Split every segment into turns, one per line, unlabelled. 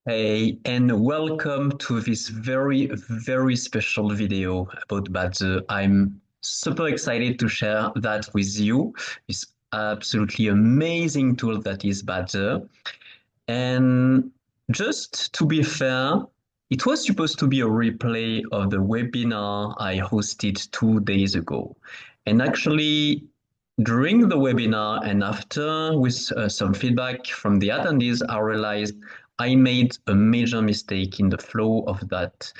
Hey, and welcome to this very special video about Badger. I'm super excited to share that with you. This absolutely amazing tool that is Badger. And just to be fair, it was supposed to be a replay of the webinar I hosted 2 days ago. And actually, during the webinar and after, with some feedback from the attendees, I realized I made a major mistake in the flow of that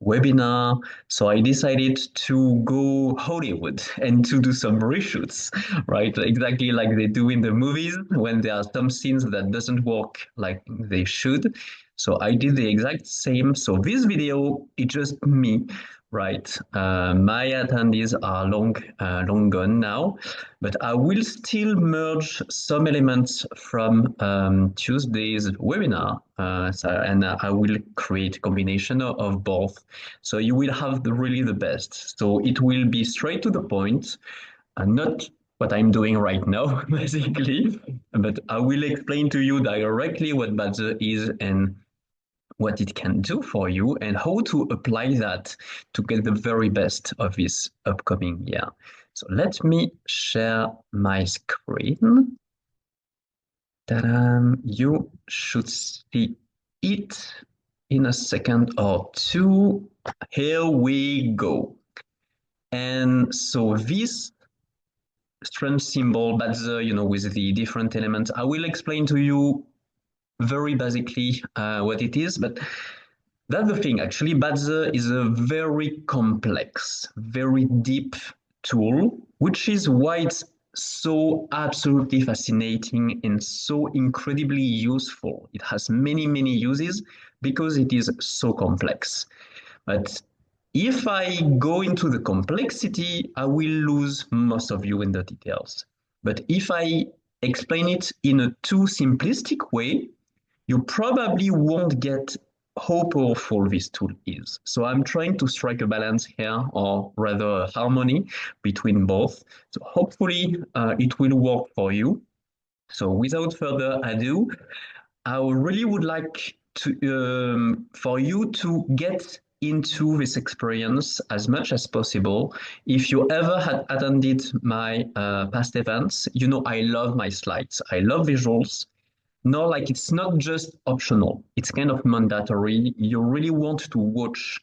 webinar. So I decided to go Hollywood and to do some reshoots, right? Exactly like they do in the movies when there are some scenes that doesn't work like they should. So I did the exact same. So this video is just me, right? My attendees are long gone now, but I will still merge some elements from Tuesday's webinar, and I will create a combination of both. So you will have really the best. So it will be straight to the point, and not what I'm doing right now, basically, but I will explain to you directly what Badger is and what it can do for you and how to apply that to get the very best of this upcoming year. So let me share my screen. Ta-da! You should see it in a second or two. Here we go. And so this strength symbol, with the different elements, I will explain to you very basically what it is, but that's the thing. Actually, Badger is a very complex, very deep tool, which is why it's so absolutely fascinating and so incredibly useful. It has many uses because it is so complex. But if I go into the complexity, I will lose most of you in the details. But if I explain it in a too simplistic way, you probably won't get how powerful this tool is. So I'm trying to strike a balance here, or rather a harmony between both. So hopefully it will work for you. So without further ado, I really would like to for you to get into this experience as much as possible. If you ever had attended my past events, you know I love my slides. I love visuals. No, like it's not just optional. It's kind of mandatory. You really want to watch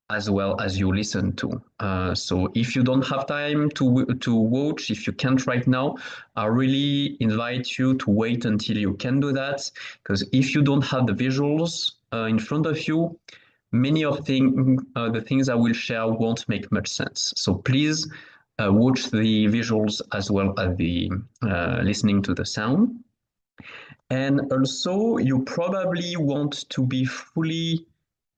as well as you listen to. So if you don't have time to watch, if you can't right now, I really invite you to wait until you can do that. Because if you don't have the visuals in front of you, many of the things I will share won't make much sense. So please watch the visuals as well as the listening to the sound. And also, you probably want to be fully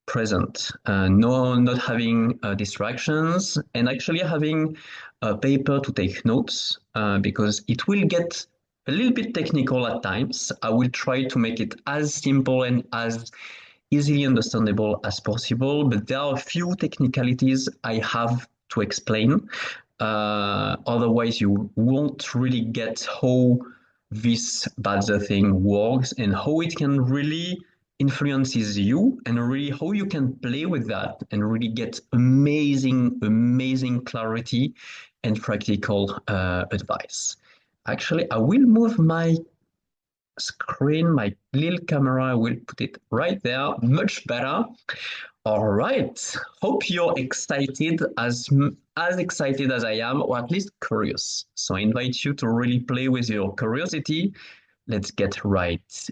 present, no, not having distractions, and actually having a paper to take notes, because it will get a little bit technical at times. I will try to make it as simple and as easily understandable as possible, but there are a few technicalities I have to explain. Otherwise, you won't really get how this Badger thing works and how it can really influences you and really how you can play with that and really get amazing clarity and practical advice. Actually, I will move my screen, my little camera, I will put it right there, much better. All right. Hope you're excited as excited as I am, or at least curious. So I invite you to really play with your curiosity. Let's get right.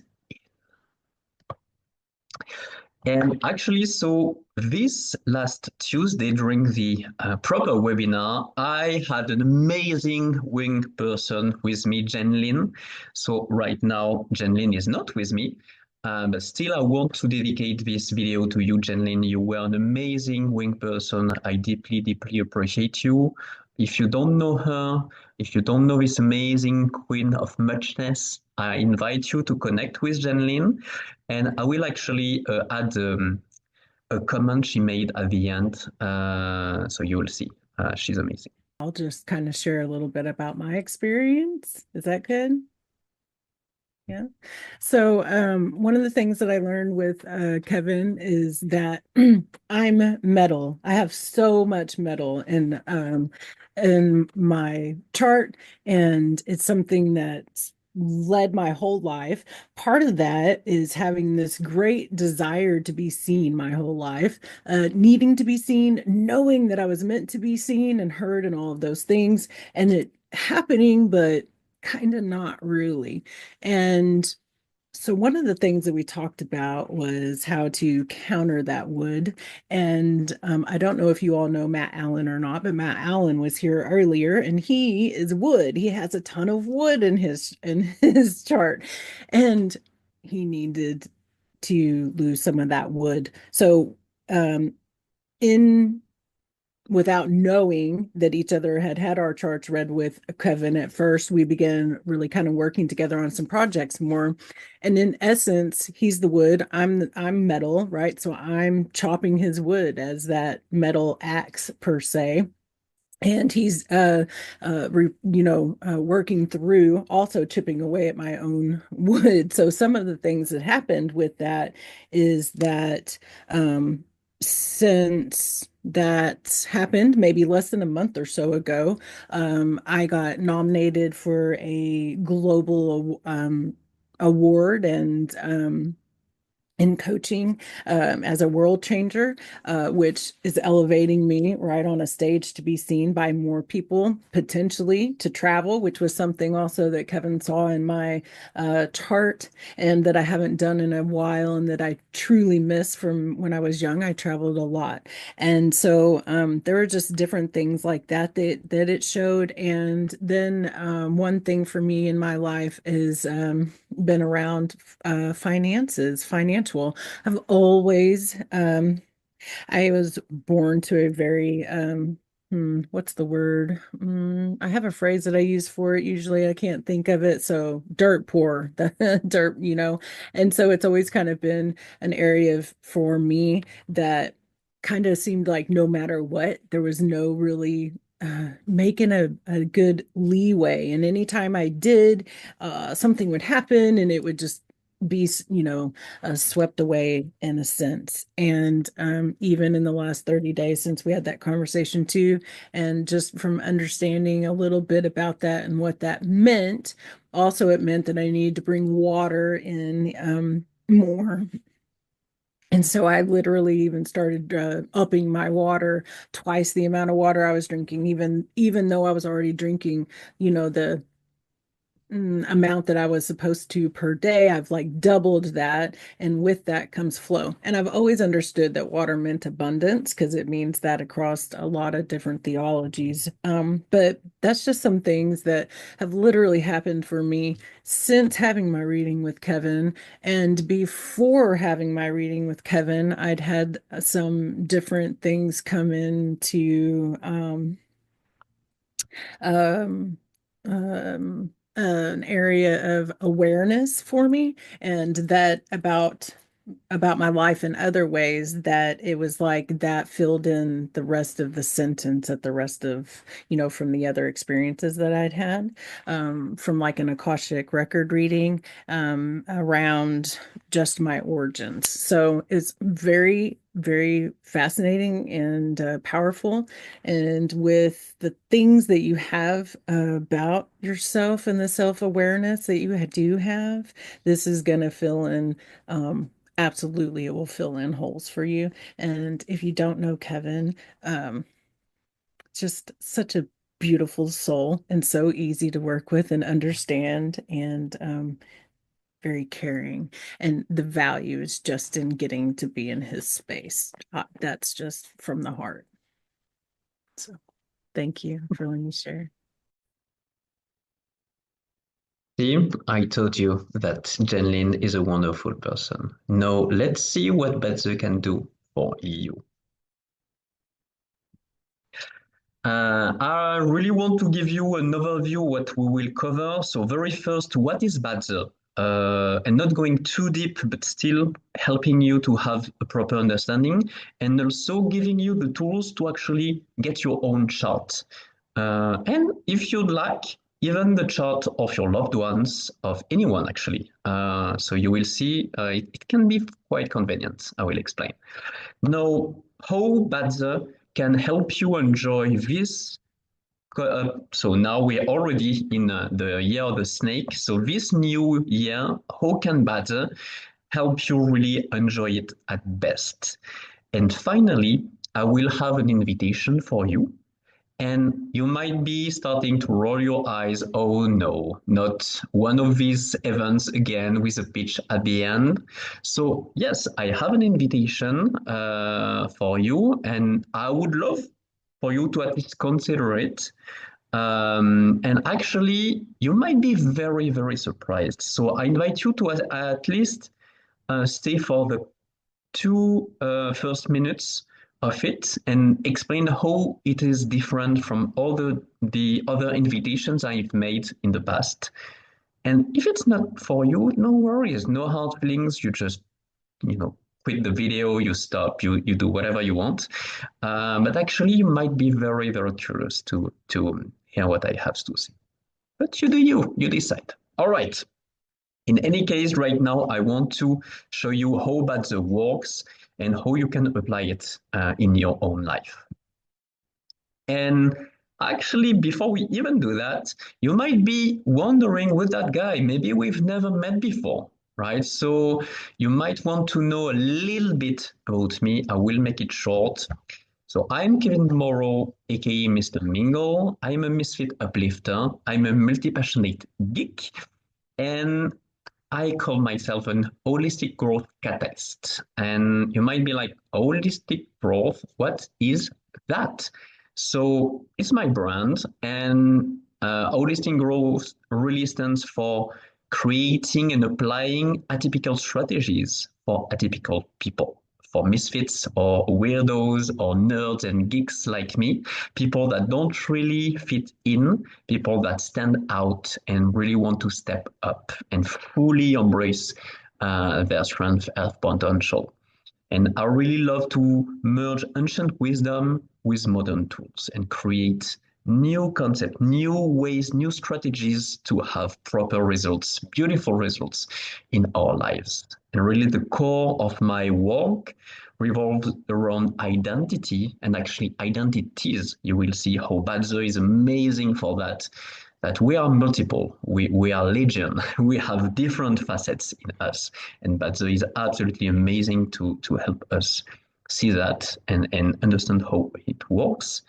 And actually, so this last Tuesday during the proper webinar, I had an amazing wing person with me, JenLyn. So right now, JenLyn is not with me, but still I want to dedicate this video to you, JenLyn. You were an amazing wing person. I deeply appreciate you. If you don't know her, if you don't know this amazing queen of muchness, I invite you to connect with JenLyn. And I will actually add a comment she made at the end, so you will see. She's amazing.
I'll just kind of share a little bit about my experience. Is that good? Yeah. So, one of the things that I learned with Kevin is that I'm metal. I have so much metal in my chart, and it's something that's led my whole life. Part of that is having this great desire to be seen my whole life, needing to be seen, knowing that I was meant to be seen and heard, and all of those things, and it happening, but kind of not really. And so one of the things that we talked about was how to counter that wood. And I don't know if you all know Matt Allen or not, but Matt Allen was here earlier, and he is wood. He has a ton of wood in his chart, and he needed to lose some of that wood. So in without knowing that each other had our charts read with Kevin at first, we began really kind of working together on some projects more. And in essence, he's the wood, I'm metal, right? So I'm chopping his wood as that metal axe per se. And he's working through also chipping away at my own wood. So some of the things that happened with that is that since that happened maybe less than a month or so ago, I got nominated for a global award and in coaching as a world changer, which is elevating me right on a stage to be seen by more people, potentially to travel, which was something also that Kevin saw in my chart and that I haven't done in a while and that I truly miss from when I was young. I traveled a lot. And so there were just different things like that it showed. And then one thing for me in my life is been around financial. I've always, I was born to a very, what's the word? I have a phrase that I use for it. Usually I can't think of it. So dirt poor, the dirt, and so it's always kind of been an area for me that kind of seemed like no matter what, there was no really making a good leeway. And anytime I did, something would happen and it would just be, swept away in a sense. And even in the last 30 days since we had that conversation too, and just from understanding a little bit about that and what that meant, also it meant that I needed to bring water in more. And so I literally even started upping my water, twice the amount of water I was drinking, even though I was already drinking, the amount that I was supposed to per day. I've like doubled that. And with that comes flow. And I've always understood that water meant abundance because it means that across a lot of different theologies. But that's just some things that have literally happened for me since having my reading with Kevin. And before having my reading with Kevin, I'd had some different things come into um, an area of awareness for me, and that about my life in other ways that it was like that filled in the rest of the sentence at the rest of, from the other experiences that I'd had, from like an Akashic record reading, around just my origins. So it's very, very fascinating and powerful. And with the things that you have about yourself and the self-awareness that you do have, this is going to fill in, absolutely, it will fill in holes for you. And if you don't know Kevin, just such a beautiful soul and so easy to work with and understand, and very caring. And the value is just in getting to be in his space. That's just from the heart. So thank you for letting me share.
See, I told you that JenLyn is a wonderful person. Now, let's see what Betze can do for you. I really want to give you an overview what we will cover. So very first, what is Badger? And not going too deep, but still helping you to have a proper understanding, and also giving you the tools to actually get your own chart. And if you'd like, even the chart of your loved ones, of anyone actually. So you will see it can be quite convenient. I will explain. Now, how Badger can help you enjoy this. So now we're already in the year of the snake. So this new year, how can Badger help you really enjoy it at best? And finally, I will have an invitation for you. And you might be starting to roll your eyes. Oh no, not one of these events again with a pitch at the end. So, yes, I have an invitation for you, and I would love for you to at least consider it. And actually, you might be very, very surprised. So, I invite you to at least stay for the two first minutes of it and explain how it is different from all the other invitations I've made in the past. And if it's not for you, no worries, no hard feelings. You just, quit the video, you stop, you do whatever you want. But actually, you might be very, very curious to hear what I have to say. But you do you decide. All right. In any case, right now, I want to show you how Badger works and how you can apply it in your own life. And actually, before we even do that, you might be wondering with that guy, maybe we've never met before, right? So you might want to know a little bit about me. I will make it short. So I'm Kevin Moreau, aka Mr. Mingle. I'm a misfit uplifter. I'm a multi-passionate geek. And I call myself an holistic growth catalyst. And you might be like, holistic growth, what is that? So it's my brand, and holistic growth really stands for creating and applying atypical strategies for atypical people, for misfits or weirdos or nerds and geeks like me, people that don't really fit in, people that stand out and really want to step up and fully embrace their strength and potential. And I really love to merge ancient wisdom with modern tools and create new concepts, new ways, new strategies to have proper results, beautiful results in our lives. And really the core of my work revolves around identity and actually identities. You will see how Badger is amazing for that we are multiple, we are legion, we have different facets in us. And Badger is absolutely amazing to help us see that and understand how it works.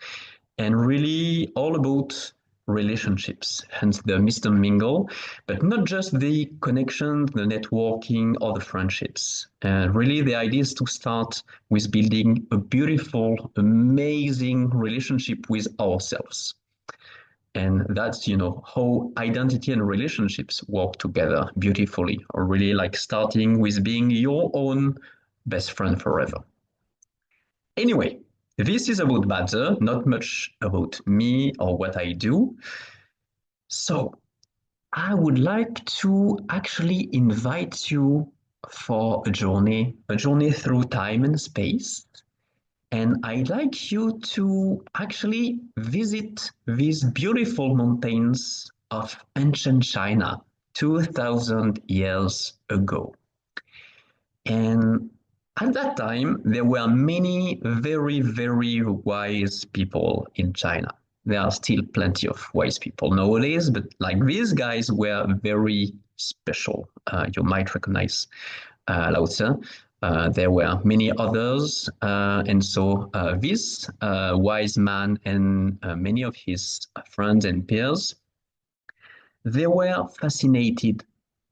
And really all about relationships, hence the Mr. Mingle, but not just the connections, the networking, or the friendships. Really, the idea is to start with building a beautiful, amazing relationship with ourselves. And that's, how identity and relationships work together beautifully, or really like starting with being your own best friend forever. Anyway, this is about Badger, not much about me or what I do. So I would like to actually invite you for a journey through time and space. And I'd like you to actually visit these beautiful mountains of ancient China 2000 years ago. And at that time, there were many very, very wise people in China. There are still plenty of wise people nowadays, but like these guys were very special. You might recognize Lao Tzu. There were many others, and so this wise man and many of his friends and peers, they were fascinated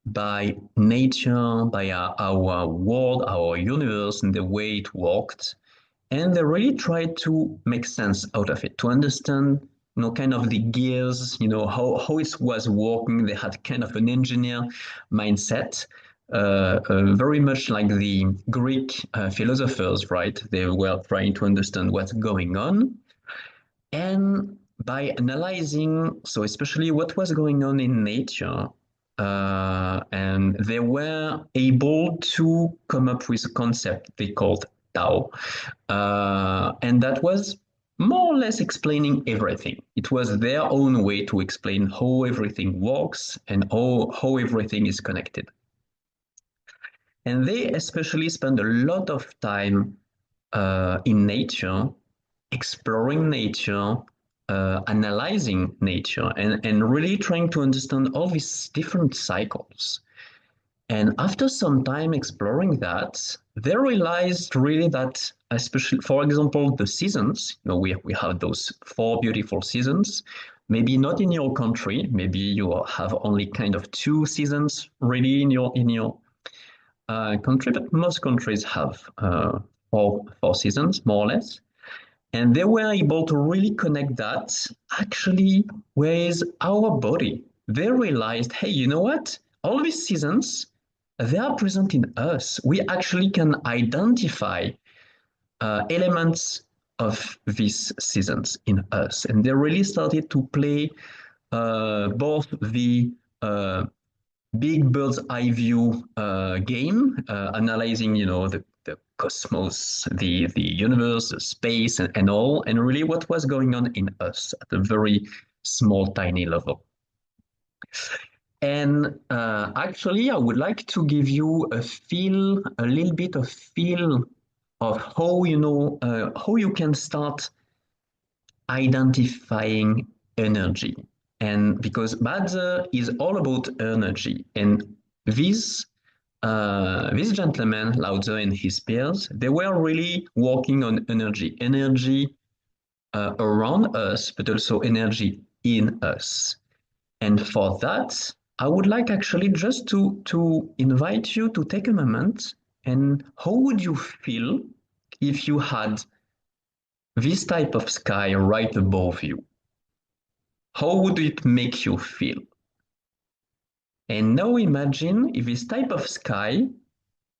by nature, by our world, our universe, and the way it worked. And they really tried to make sense out of it, to understand, kind of the gears, how it was working. They had kind of an engineer mindset, very much like the Greek philosophers, right? They were trying to understand what's going on. And by analyzing, so especially what was going on in nature, and they were able to come up with a concept they called Tao. And that was more or less explaining everything. It was their own way to explain how everything works and how everything is connected. And they especially spend a lot of time in nature, exploring nature, analyzing nature, and really trying to understand all these different cycles. And after some time exploring that, they realized really that, especially, for example, the seasons, we have those 4 beautiful seasons, maybe not in your country, maybe you have only kind of 2 seasons really in your country, but most countries have four seasons, more or less. And they were able to really connect that actually with our body. They realized, hey, you know what? All these seasons, they are present in us. We actually can identify elements of these seasons in us. And they really started to play both the big bird's eye view game, analyzing, the cosmos, the universe, the space, and all, and really what was going on in us at a very small, tiny level. And actually, I would like to give you a little bit of feel of how you can start identifying energy. And because Badze is all about energy, and this gentleman, Lao Tzu and his peers, they were really working on energy around us, but also energy in us. And for that, I would like actually just to invite you to take a moment and how would you feel if you had this type of sky right above you? How would it make you feel? And now imagine if this type of sky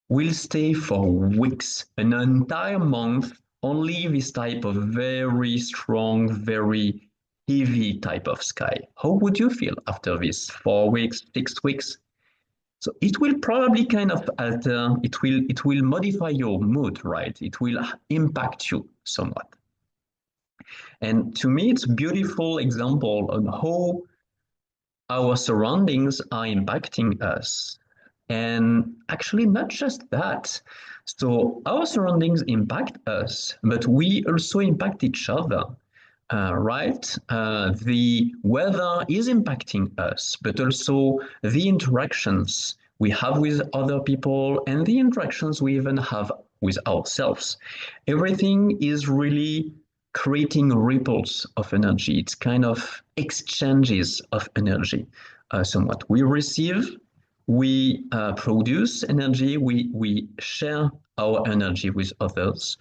will stay for weeks, an entire month, only this type of very strong, very heavy type of sky. How would you feel after this 4 weeks, 6 weeks? So it will probably kind of alter, it will modify your mood, right? It will impact you somewhat. And to me, it's a beautiful example on how our surroundings are impacting us. And actually, not just that. So our surroundings impact us, but we also impact each other, right? The weather is impacting us, but also the interactions we have with other people and the interactions we even have with ourselves. Everything is really creating ripples of energy. It's kind of exchanges of energy, somewhat. We receive, we produce energy, we share our energy with others.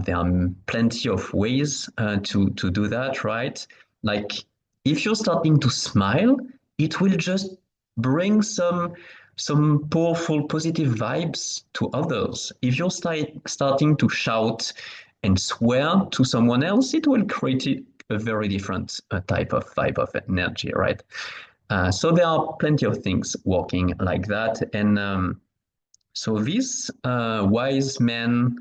There are plenty of ways to do that, right? Like if you're starting to smile, it will just bring some powerful positive vibes to others. If you're starting to shout and swear to someone else, it will create a very different type of vibe of energy, right? So there are plenty of things working like that. And so these wise men,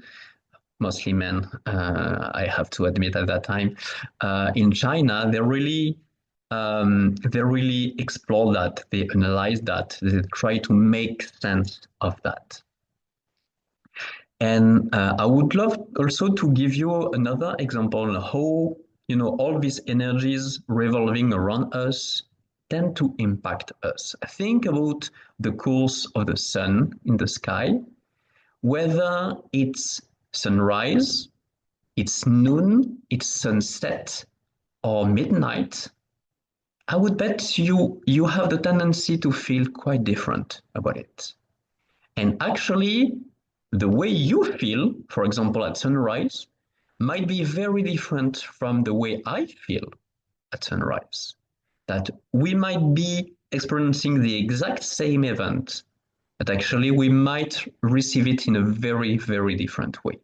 mostly men, I have to admit at that time, in China, they really explore that, they analyze that, they try to make sense of that. And I would love also to give you another example on how, all these energies revolving around us tend to impact us. Think about the course of the sun in the sky, whether it's sunrise, it's noon, it's sunset, or midnight. I would bet you have the tendency to feel quite different about it. And actually, the way you feel, for example, at sunrise, might be very different from the way I feel at sunrise. That we might be experiencing the exact same event, but actually we might receive it in a very, very different way.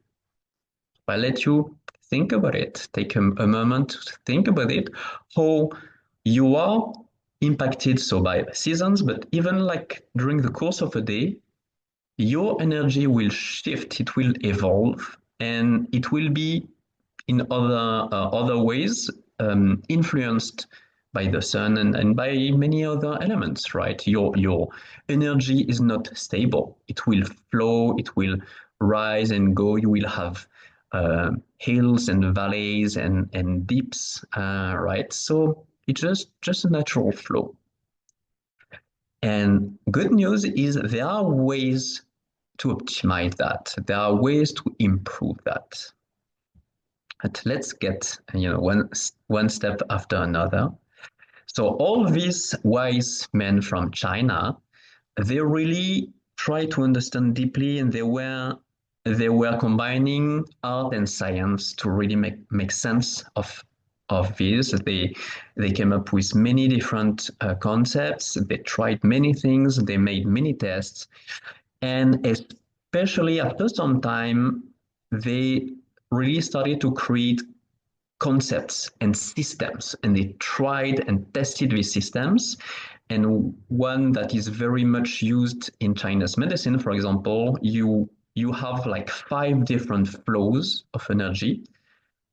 I let you think about it, take a moment to think about it, how you are impacted so by seasons, but even like during the course of a day, your energy will shift, it will evolve, and it will be in other ways, influenced by the sun and by many other elements, right? Your energy is not stable. It will flow, it will rise and go. You will have hills and valleys and dips, right? So it's just a natural flow. And good news is there are ways to optimize that. There are ways to improve that. But let's get one step after another. So all these wise men from China, they really tried to understand deeply, and they were combining art and science to really make sense of this. They came up with many different concepts. They tried many things. They made many tests, and especially after some time, they really started to create concepts and systems, and they tried and tested these systems. And one that is very much used in Chinese medicine, for example, you have like 5 different flows of energy,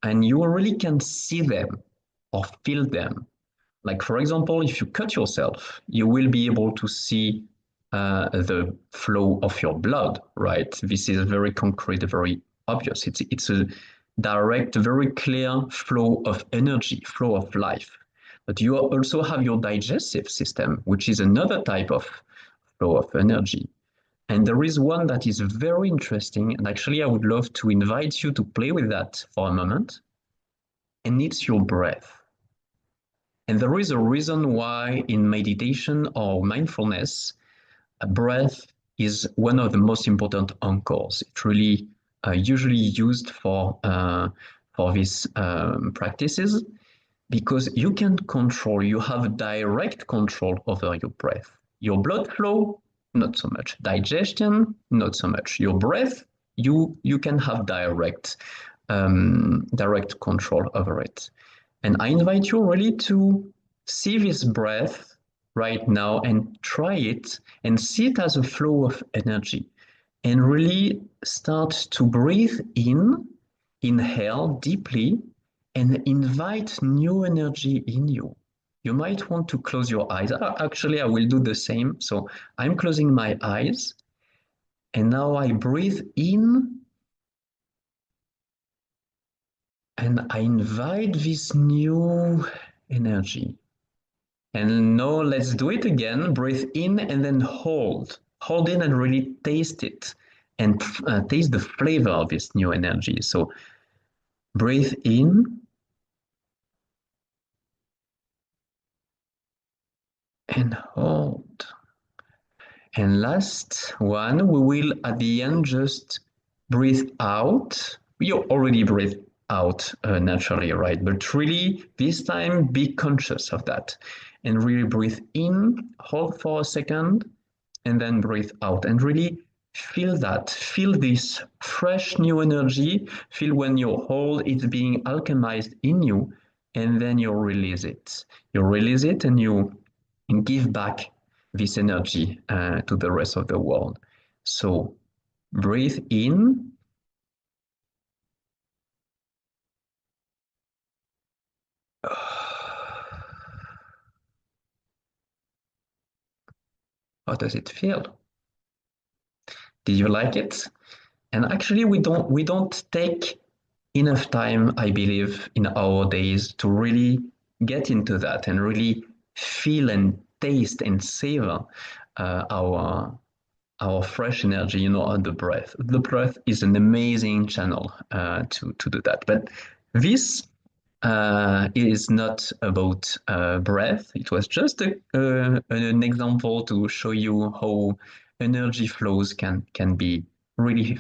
and you really can see them or feel them. Like, for example, if you cut yourself, you will be able to see the flow of your blood, right? This is very concrete, very obvious. It's a direct, very clear flow of energy, flow of life. But you also have your digestive system, which is another type of flow of energy. And there is one that is very interesting, and actually I would love to invite you to play with that for a moment, and it's your breath. And there is a reason why in meditation or mindfulness, breath is one of the most important anchors. It's really usually used for these practices because you can control, you have direct control over your breath. Your blood flow, not so much. Digestion, not so much. Your breath, you can have direct control over it. And I invite you really to see this breath right now and try it and see it as a flow of energy and really start to breathe in, inhale deeply, and invite new energy in you. You might want to close your eyes. Actually, I will do the same. So I'm closing my eyes, and now I breathe in, and I invite this new energy. And now let's do it again. Breathe in and then hold. Hold in and really taste it and taste the flavor of this new energy. So breathe in and hold. And last one, we will at the end just breathe out. You already breathe out naturally, right? But really, this time, be conscious of that and really breathe in, hold for a second, and then breathe out. And really feel that, feel this fresh new energy, feel when you hold it's being alchemized in you, and then you release it. You release it and you give back this energy to the rest of the world. So breathe in. How does it feel? Did you like it? And actually, we don't take enough time, I believe, in our days to really get into that and really feel and taste and savor our fresh energy, on the breath. The breath is an amazing channel to do that. But this is not about breath. It was just an example to show you how energy flows can be really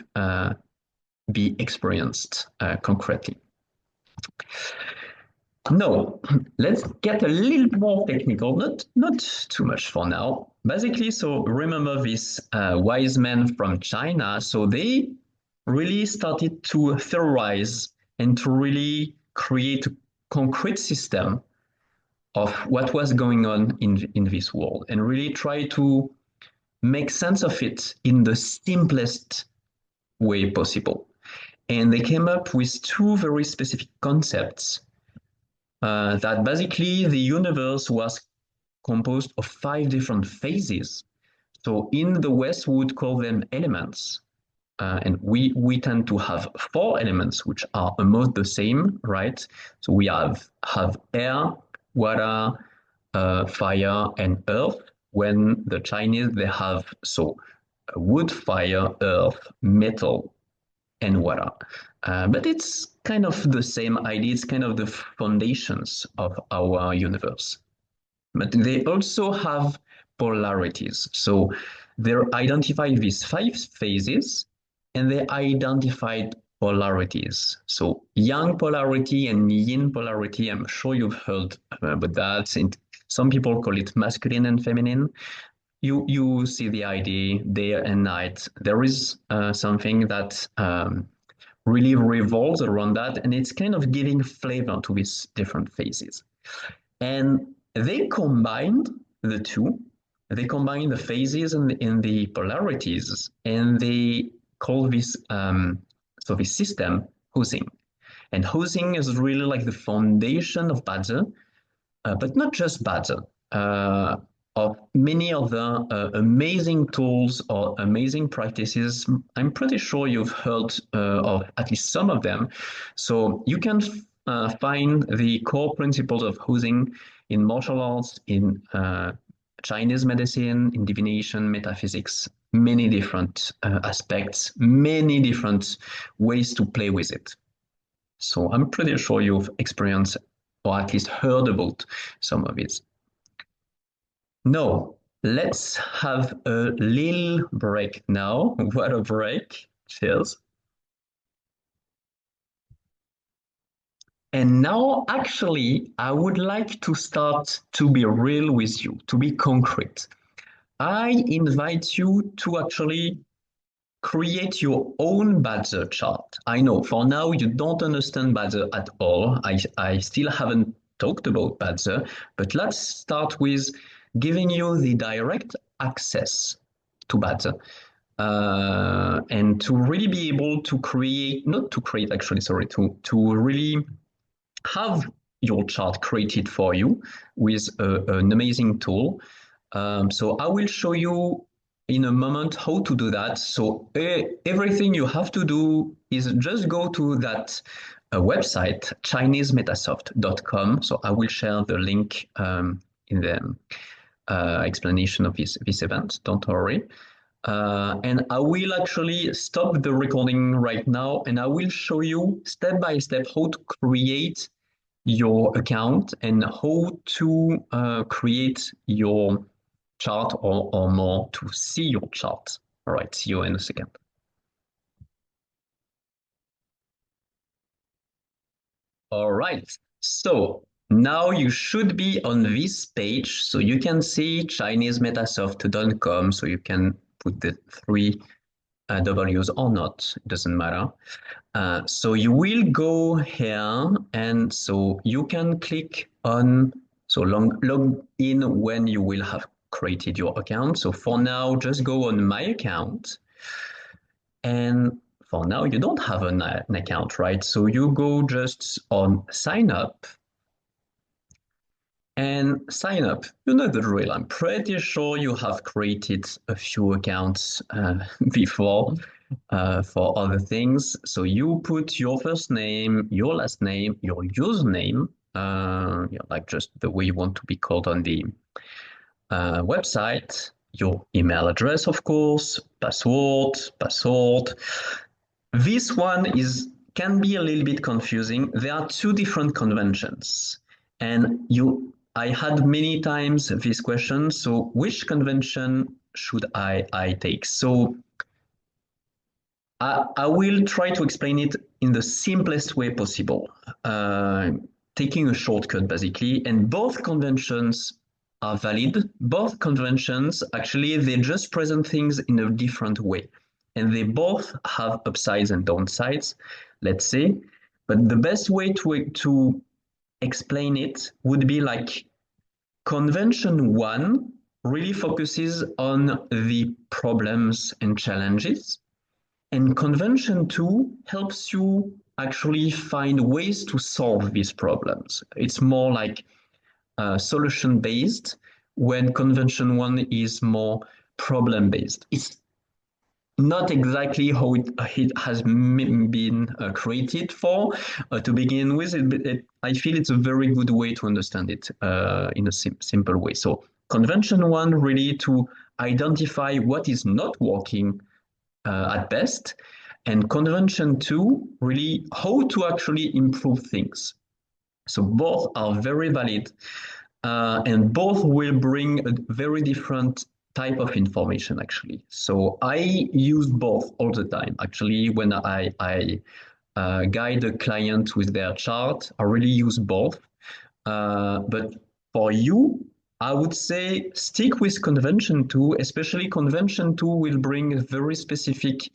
be experienced concretely. No, let's get a little more technical, not too much for now. Basically, so remember these wise men from China, so they really started to theorize and to really create a concrete system of what was going on in this world and really try to make sense of it in the simplest way possible. And they came up with two very specific concepts that basically the universe was composed of 5 different phases. So in the West, we would call them elements. And we tend to have 4 elements, which are almost the same, right? So we have air, water, fire, and earth. When the Chinese, they have wood, fire, earth, metal, and water. But it's kind of the same idea. It's kind of the foundations of our universe. But they also have polarities. So they identify these 5 phases and they identified polarities. So yang polarity and yin polarity, I'm sure you've heard about that. And some people call it masculine and feminine. You see the idea day and night. There is something that really revolves around that, and it's kind of giving flavor to these different phases. And they combined the two. They combined the phases and the polarities, and they call this this system Wuxing. And Wuxing is really like the foundation of Bazi, but not just Bazi. Of many other amazing tools or amazing practices. I'm pretty sure you've heard of at least some of them. So you can find the core principles of Wuxing in martial arts, in Chinese medicine, in divination, metaphysics, many different aspects, many different ways to play with it. So I'm pretty sure you've experienced or at least heard about some of it. No, let's have a little break now. What a break. Cheers. And now, actually, I would like to start to be real with you, to be concrete. I invite you to actually create your own Bazi chart. I know for now you don't understand Bazi at all. I still haven't talked about Bazi, but let's start with giving you the direct access to Bazi. And to really be able to create, not to create actually, sorry, to really have your chart created for you with an amazing tool. So I will show you in a moment how to do that. So everything you have to do is just go to that website, ChineseMetasoft.com. So I will share the link in the explanation of this event. Don't worry. And I will actually stop the recording right now and I will show you step by step how to create your account and how to create your chart or more to see your chart. All right, see you in a second. All right, so now you should be on this page. So you can see ChineseMetasoft.com. So you can put the 3 W's or not, it doesn't matter. So you will go here and so you can click on, so log in when you will have created your account. So for now, just go on my account. And for now, you don't have an account, right? So you go just on sign up. And sign up, you know the drill. I'm pretty sure you have created a few accounts before for other things. So you put your first name, your last name, your username, like just the way you want to be called on the website, your email address, of course, password. This one can be a little bit confusing. There are 2 different conventions, and I had many times this question. So which convention should I take? So I will try to explain it in the simplest way possible, taking a shortcut basically, and both conventions are valid. Both conventions, actually, they just present things in a different way. And they both have upsides and downsides, let's say. But the best way to explain it would be like convention 1 really focuses on the problems and challenges. And convention two helps you actually find ways to solve these problems. It's more like solution based, when convention one is more problem based. It's not exactly how it has been created for to begin with. I feel it's a very good way to understand it in a simple way. So convention one really to identify what is not working at best, and convention two really how to actually improve things. So both are very valid, and both will bring a very different type of information actually. So I use both all the time. Actually, when I guide a client with their chart, I really use both. But for you, I would say stick with convention two, especially convention two will bring a very specific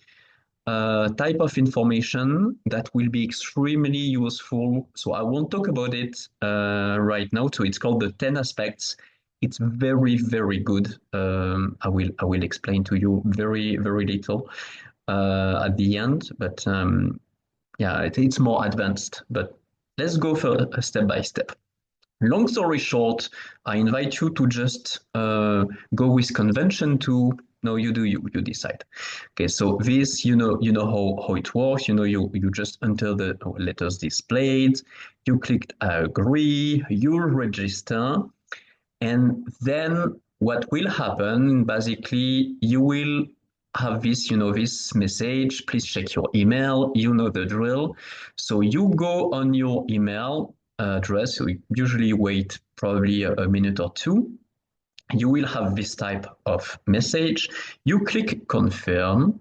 type of information that will be extremely useful. So I won't talk about it right now. So it's called the 10 aspects. It's very, very good. I will explain to you very, very little at the end, but yeah, it's more advanced. But let's go for step by step. Long story short, I invite you to just go with convention two. No, you do, you decide. Okay, so this, you know how it works. You just enter the letters displayed, you click agree, you register, and then what will happen, basically, you will have this, this message, please check your email, you know the drill. So you go on your email address, so you usually wait probably a minute or two. You will have this type of message. You click confirm,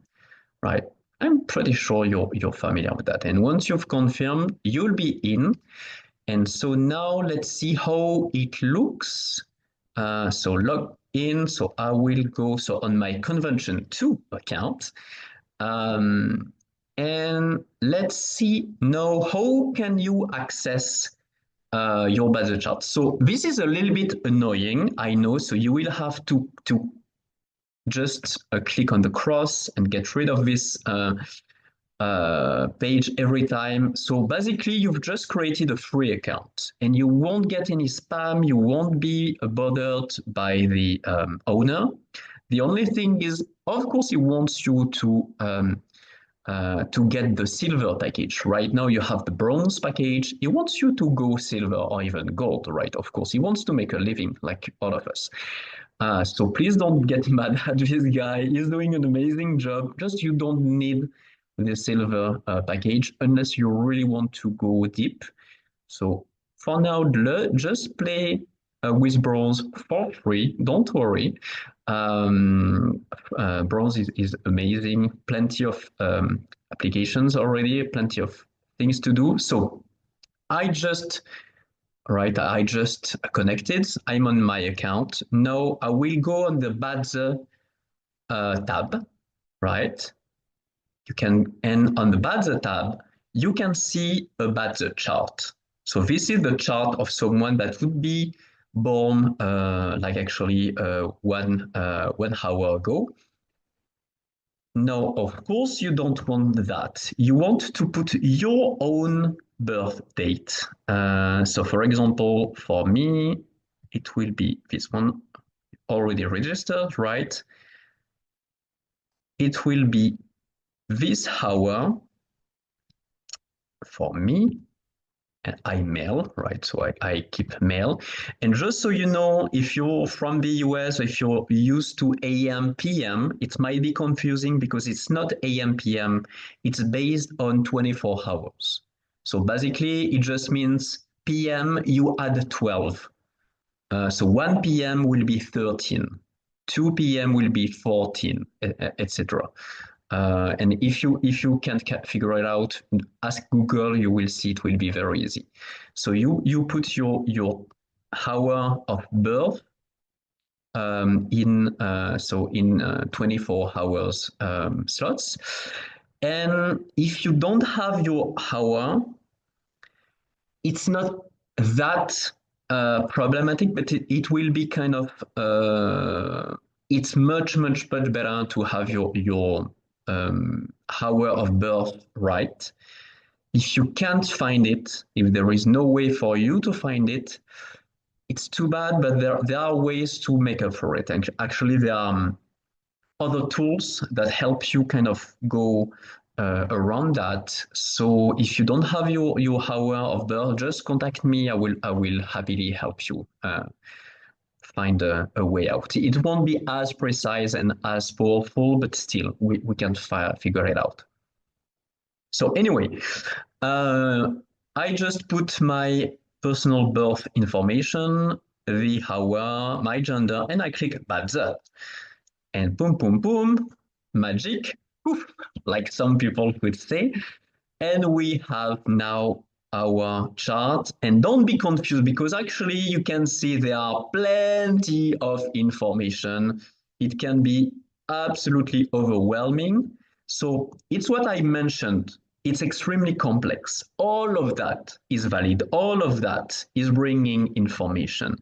right? I'm pretty sure you're familiar with that. And once you've confirmed, you'll be in. And so now let's see how it looks. So log in. So I will go on my convention 2 account. And let's see now how can you access your buzzer chart. So this is a little bit annoying, I know. So you will have to just click on the cross and get rid of this page every time. So basically, you've just created a free account and you won't get any spam. You won't be bothered by the owner. The only thing is, of course, he wants you to get the silver package. Right now, you have the bronze package. He wants you to go silver or even gold, right? Of course, he wants to make a living like all of us. So please don't get mad at this guy. He's doing an amazing job. Just you don't need the silver package unless you really want to go deep. So for now, just play with bronze for free. Don't worry. Bronze is amazing. Plenty of applications already, plenty of things to do. So I just connected. I'm on my account. Now I will go on the Badger tab, right? And on the Badger tab, you can see a Badger chart. So this is the chart of someone that would be born like actually 1 hour ago. Now, of course, you don't want that. You want to put your own birth date. So for example, for me, it will be this one already registered, right? It will be this hour for me. And I mail, right? So I keep mail. And just so you know, if you're from the US, if you're used to AM, PM, it might be confusing because it's not AM, PM. It's based on 24 hours. So basically, it just means PM, you add 12. So 1 PM will be 13. 2 PM will be 14, etc. And if you can't figure it out, ask Google. You will see it will be very easy. So you put your hour of birth in 24 hours slots. And if you don't have your hour, it's not that problematic, but it will be kind of it's much better to have your hour of birth right. If you can't find it, if there is no way for you to find it, it's too bad, but there are ways to make up for it. And actually, there are other tools that help you kind of go around that. So if you don't have your hour of birth, just contact me. I will happily help you find a way out. It won't be as precise and as powerful, but still we can figure it out. So anyway, uh, I just put my personal birth information, the hour, my gender, and I click Badger. And boom, boom, boom, magic, poof, like some people would say. And we have now our chart. And don't be confused because actually you can see there are plenty of information. It can be absolutely overwhelming. So it's what I mentioned. It's extremely complex. All of that is valid. All of that is bringing information.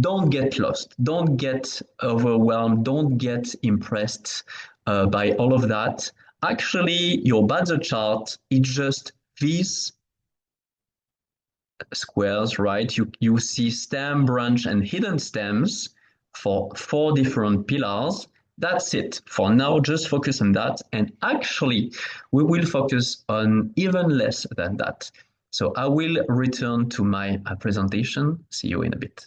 Don't get lost. Don't get overwhelmed. Don't get impressed by all of that. Actually, your budget chart is just these squares, right? You see stem, branch, and hidden stems for 4 different pillars. That's it. For now, just focus on that. And actually, we will focus on even less than that. So I will return to my presentation. See you in a bit.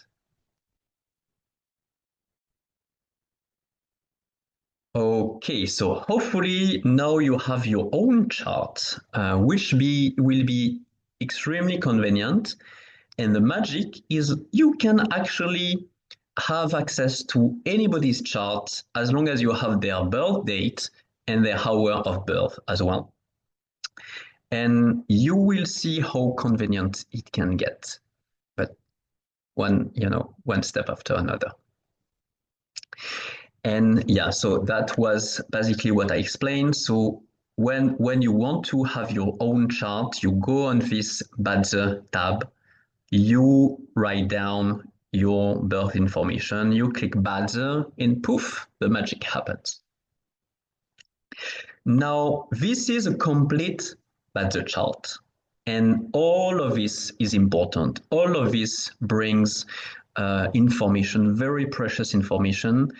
Okay, so hopefully now you have your own chart, which will be extremely convenient. And the magic is you can actually have access to anybody's chart as long as you have their birth date and their hour of birth as well. And you will see how convenient it can get, but one step after another. And yeah, so that was basically what I explained. So when you want to have your own chart, you go on this Badger tab, you write down your birth information, you click Badger, and poof, the magic happens. Now, this is a complete Badger chart. And all of this is important. All of this brings information, very precious information.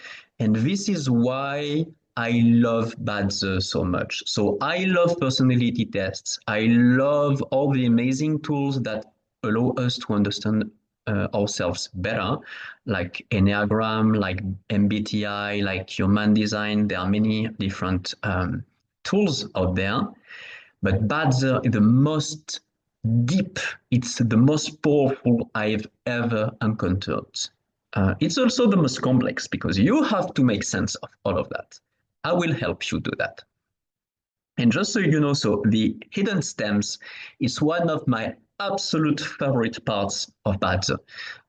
And this is why I love Badger so much. So I love personality tests. I love all the amazing tools that allow us to understand ourselves better, like Enneagram, like MBTI, like Human Design. There are many different tools out there. But Badger is the most deep, it's the most powerful I've ever encountered. It's also the most complex because you have to make sense of all of that. I will help you do that. And just so you know, so the hidden stems is one of my absolute favorite parts of Badger.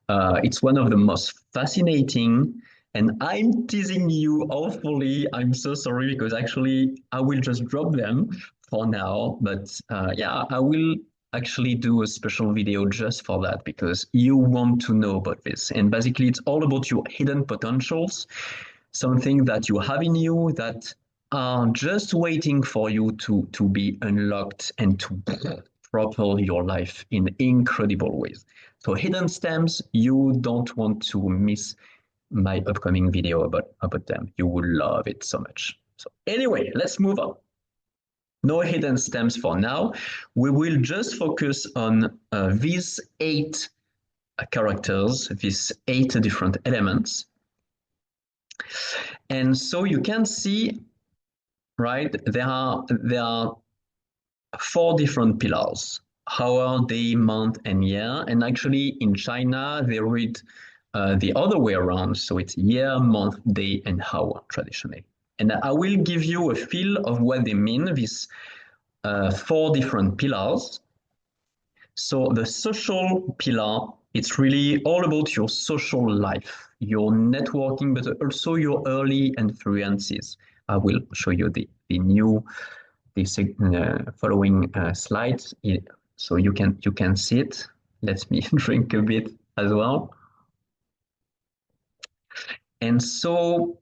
It's one of the most fascinating, and I'm teasing you awfully. I'm so sorry because actually I will just drop them for now. But yeah, I will actually do a special video just for that because you want to know about this. And basically, it's all about your hidden potentials, something that you have in you that are just waiting for you to be unlocked and to propel your life in incredible ways. So hidden stems, you don't want to miss my upcoming video about them. You will love it so much. So anyway, let's move on. No hidden stems for now. We will just focus on these 8 characters, these 8 different elements. And so you can see, right, there are 4 different pillars: hour, day, month, and year. And actually in China, they read the other way around. So it's year, month, day, and hour traditionally. And I will give you a feel of what they mean, these 4 different pillars. So the social pillar, it's really all about your social life, your networking, but also your early influences. I will show you the following slides, so you can see it. Let me drink a bit as well. And so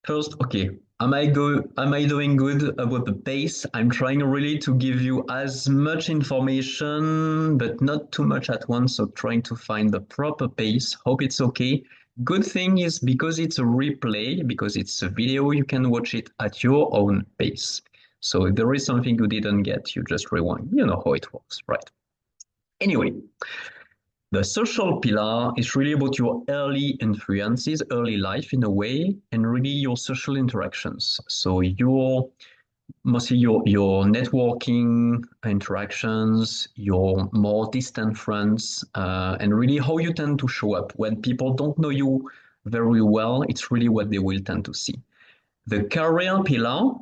first, okay, Am I doing good about the pace? I'm trying really to give you as much information, but not too much at once. So trying to find the proper pace. Hope it's okay. Good thing is because it's a replay, because it's a video, you can watch it at your own pace. So if there is something you didn't get, you just rewind. You know how it works, right? Anyway, the social pillar is really about your early influences, early life in a way, and really your social interactions. So mostly your networking interactions, your more distant friends, and really how you tend to show up when people don't know you very well. It's really what they will tend to see. The career pillar,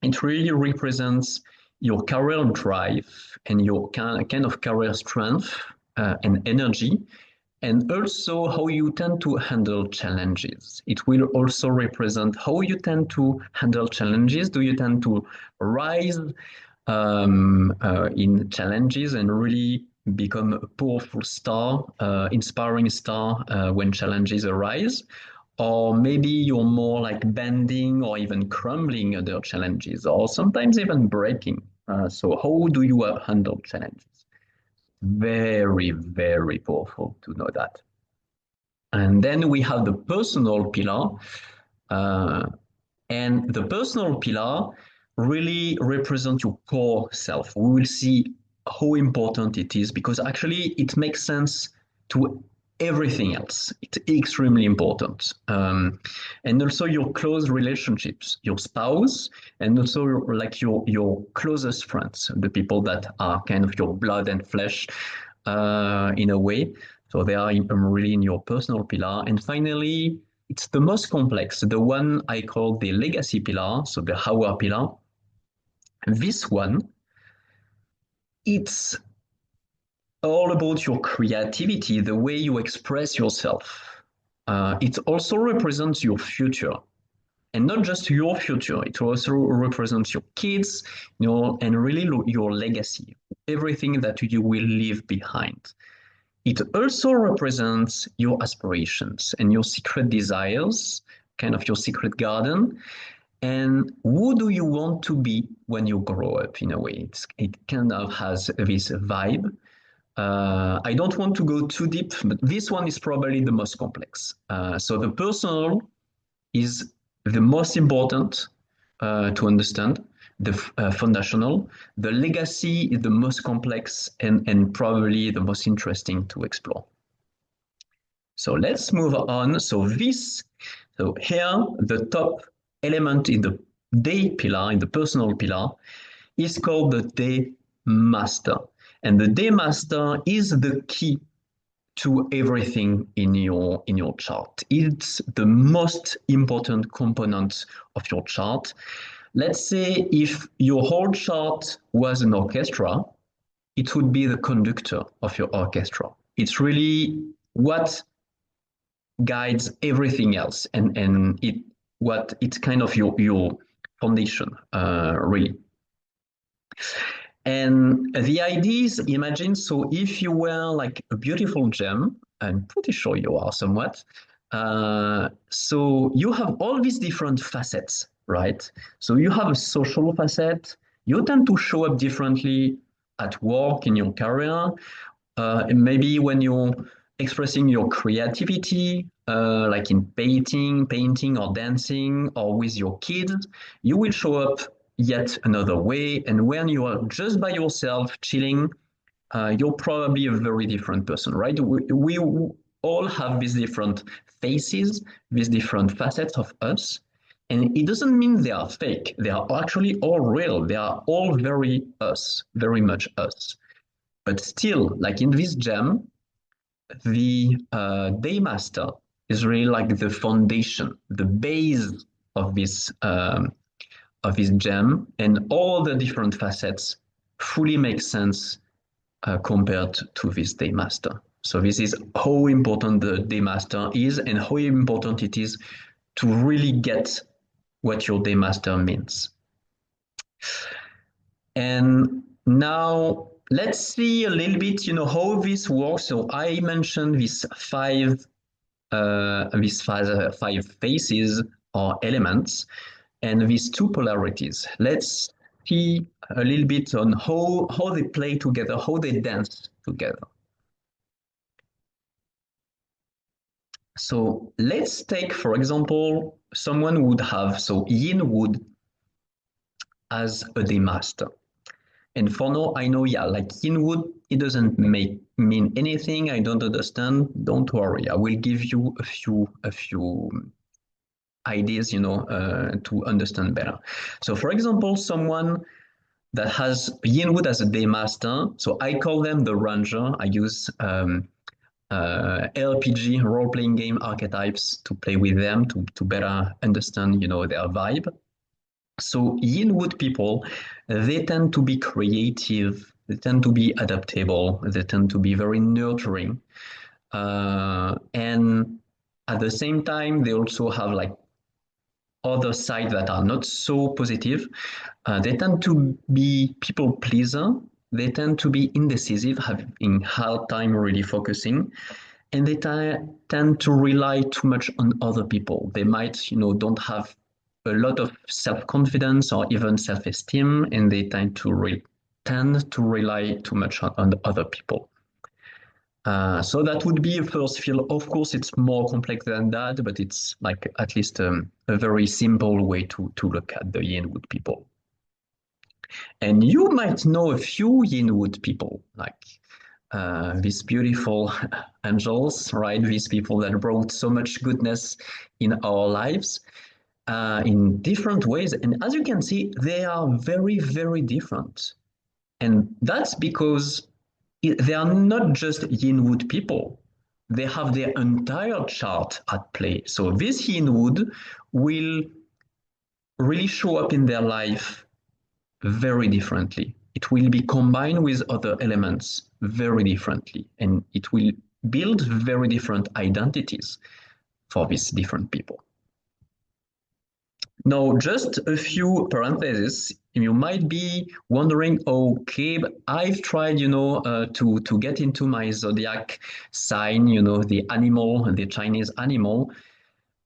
it really represents your career drive and your kind of career strength and energy, and also how you tend to handle challenges. It will also represent how you tend to handle challenges. Do you tend to rise in challenges and really become a powerful star, inspiring star when challenges arise? Or maybe you're more like bending or even crumbling under challenges, or sometimes even breaking. So how do you handle challenges? Very, very powerful to know that. And then we have the personal pillar. Uh, and the personal pillar really represents your core self. We will see how important it is because actually it makes sense to everything else. It's extremely important. And also your close relationships, your spouse, and also like your closest friends, the people that are kind of your blood and flesh in a way. So they are really in your personal pillar. And finally, it's the most complex, the one I call the legacy pillar, so the Howard pillar. This one, it's all about your creativity, the way you express yourself. It also represents your future, and not just your future. It also represents your kids, and really your legacy, everything that you will leave behind. It also represents your aspirations and your secret desires, kind of your secret garden. And who do you want to be when you grow up in a way? It kind of has this vibe. I don't want to go too deep, but this one is probably the most complex. So the personal is the most important to understand, the foundational. The legacy is the most complex and probably the most interesting to explore. So let's move on. So here, the top element in the day pillar, in the personal pillar, is called the day master. And the day master is the key to everything in your chart. It's the most important component of your chart. Let's say if your whole chart was an orchestra, it would be the conductor of your orchestra. It's really what guides everything else, and it's kind of your foundation, really. And the idea is, imagine, so if you were like a beautiful gem, I'm pretty sure you are somewhat, so you have all these different facets, right? So you have a social facet, you tend to show up differently at work, in your career, maybe when you're expressing your creativity, like in painting or dancing or with your kids, you will show up yet another way. And when you are just by yourself, chilling, you're probably a very different person, right? We all have these different faces, these different facets of us. And it doesn't mean they are fake. They are actually all real. They are all very us, very much us. But still, like in this gem, the day master is really like the foundation, the base of this gem, and all the different facets fully make sense compared to this day master. So this is how important the day master is, and how important it is to really get what your day master means. And now let's see a little bit, how this works. So I mentioned these five faces or elements. and these two polarities. Let's see a little bit on how they play together, how they dance together. So let's take, for example, someone would have, so Yin would as a day master. And for now, I know, yeah, like Yin would, it doesn't mean anything. I don't understand. Don't worry. I will give you a few ideas, to understand better. So for example, someone that has Yinwood as a day master, so I call them the ranger. I use LPG role-playing game archetypes to play with them to better understand, their vibe. So Yinwood people, they tend to be creative, they tend to be adaptable, they tend to be very nurturing. And at the same time, they also have like other sides that are not so positive. They tend to be people pleaser. They tend to be indecisive, having hard time really focusing, and they tend to rely too much on other people. They might, don't have a lot of self-confidence or even self-esteem, and they tend to rely too much on other people. So that would be a first feel. Of course, it's more complex than that, but it's like at least a very simple way to look at the Yinwood people. And you might know a few Yinwood people, like these beautiful angels, right? These people that brought so much goodness in our lives in different ways. And as you can see, they are very, very different. And that's because they are not just Yinwood people. They have their entire chart at play. So this Yinwood will really show up in their life very differently. It will be combined with other elements very differently, and it will build very different identities for these different people. Now, just a few parentheses. You might be wondering, okay, I've tried, to get into my zodiac sign, the animal, the Chinese animal,